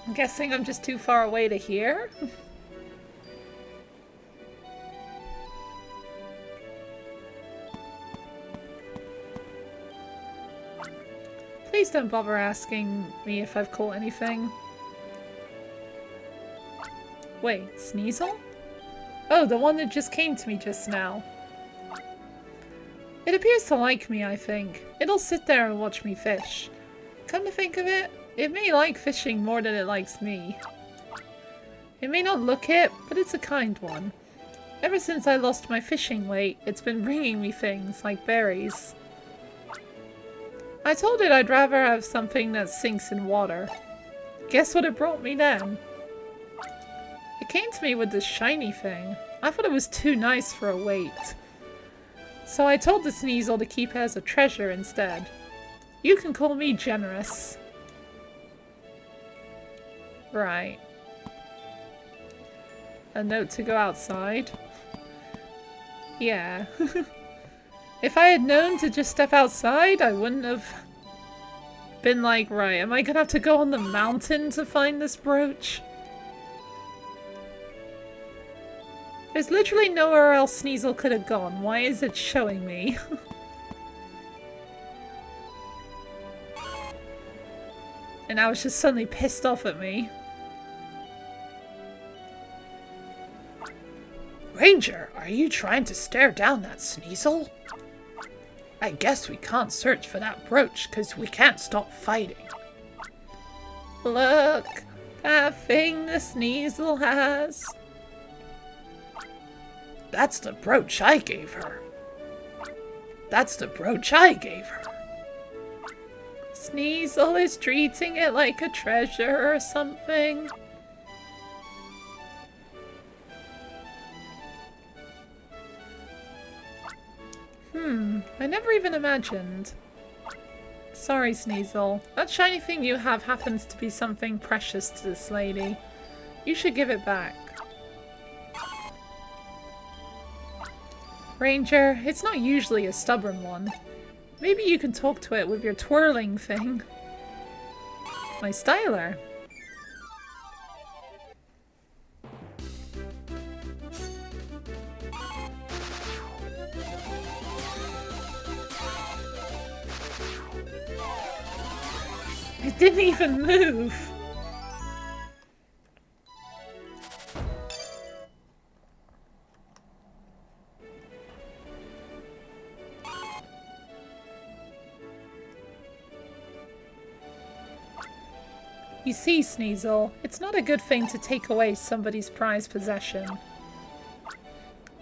I'm guessing I'm just too far away to hear. Please don't bother asking me if I've caught anything. Wait, Sneasel? Oh, the one that just came to me just now. It appears to like me, I think. It'll sit there and watch me fish. Come to think of it, it may like fishing more than it likes me. It may not look it, but it's a kind one. Ever since I lost my fishing weight, it's been bringing me things like berries. I told it I'd rather have something that sinks in water. Guess what it brought me then? It came to me with this shiny thing. I thought it was too nice for a weight. So I told the Sneasel to keep it as a treasure instead. You can call me generous. Right. A note to go outside. Yeah. If I had known to just step outside, I wouldn't have been like, right, am I gonna have to go on the mountain to find this brooch? There's literally nowhere else Sneasel could have gone. Why is it showing me? And now it's just suddenly pissed off at me. Ranger, are you trying to stare down that Sneasel? I guess we can't search for that brooch because we can't stop fighting. Look, that thing the Sneasel has. That's the brooch I gave her. That's the brooch I gave her. Sneasel is treating it like a treasure or something. I never even imagined. Sorry, Sneasel. That shiny thing you have happens to be something precious to this lady. You should give it back. Ranger, it's not usually a stubborn one. Maybe you can talk to it with your twirling thing. My styler. It didn't even move. You see, Sneasel, it's not a good thing to take away somebody's prized possession.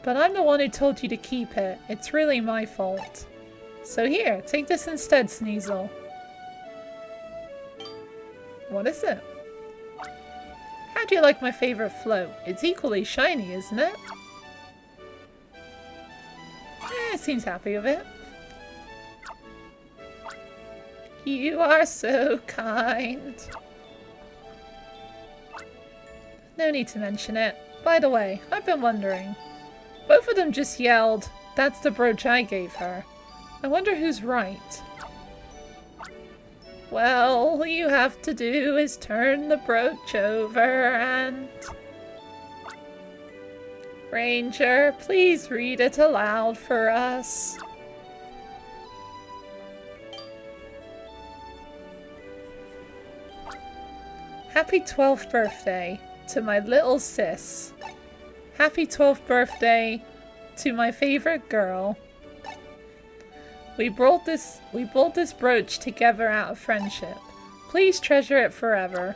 But I'm the one who told you to keep it. It's really my fault. So here, take this instead, Sneasel. What is it? How do you like my favorite float? It's equally shiny, isn't it? It seems happy with it. You are so kind. No need to mention it. By the way, I've been wondering. Both of them just yelled, "That's the brooch I gave her." I wonder who's right. Well, all you have to do is turn the brooch over and... Ranger, please read it aloud for us. Happy 12th birthday to my little sis. Happy 12th birthday to my favorite girl. We brought this brooch together out of friendship. Please treasure it forever.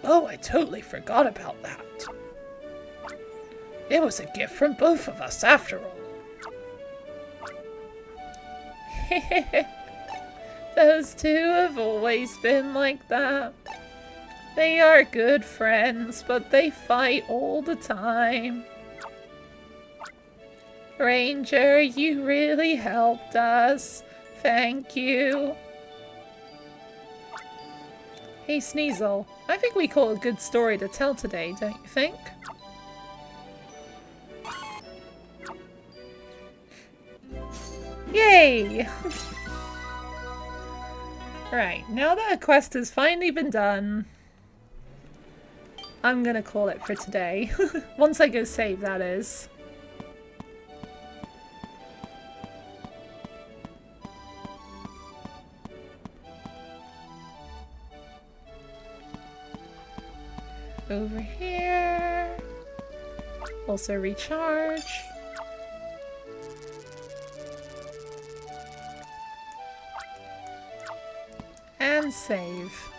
Oh, I totally forgot about that. It was a gift from both of us after all. Those two have always been like that. They are good friends, but they fight all the time. Ranger, you really helped us. Thank you. Hey Sneasel, I think we caught a good story to tell today, don't you think? Yay! Right, now that a quest has finally been done, I'm gonna call it for today. Once I go save, that is. Over here. Also recharge. And save.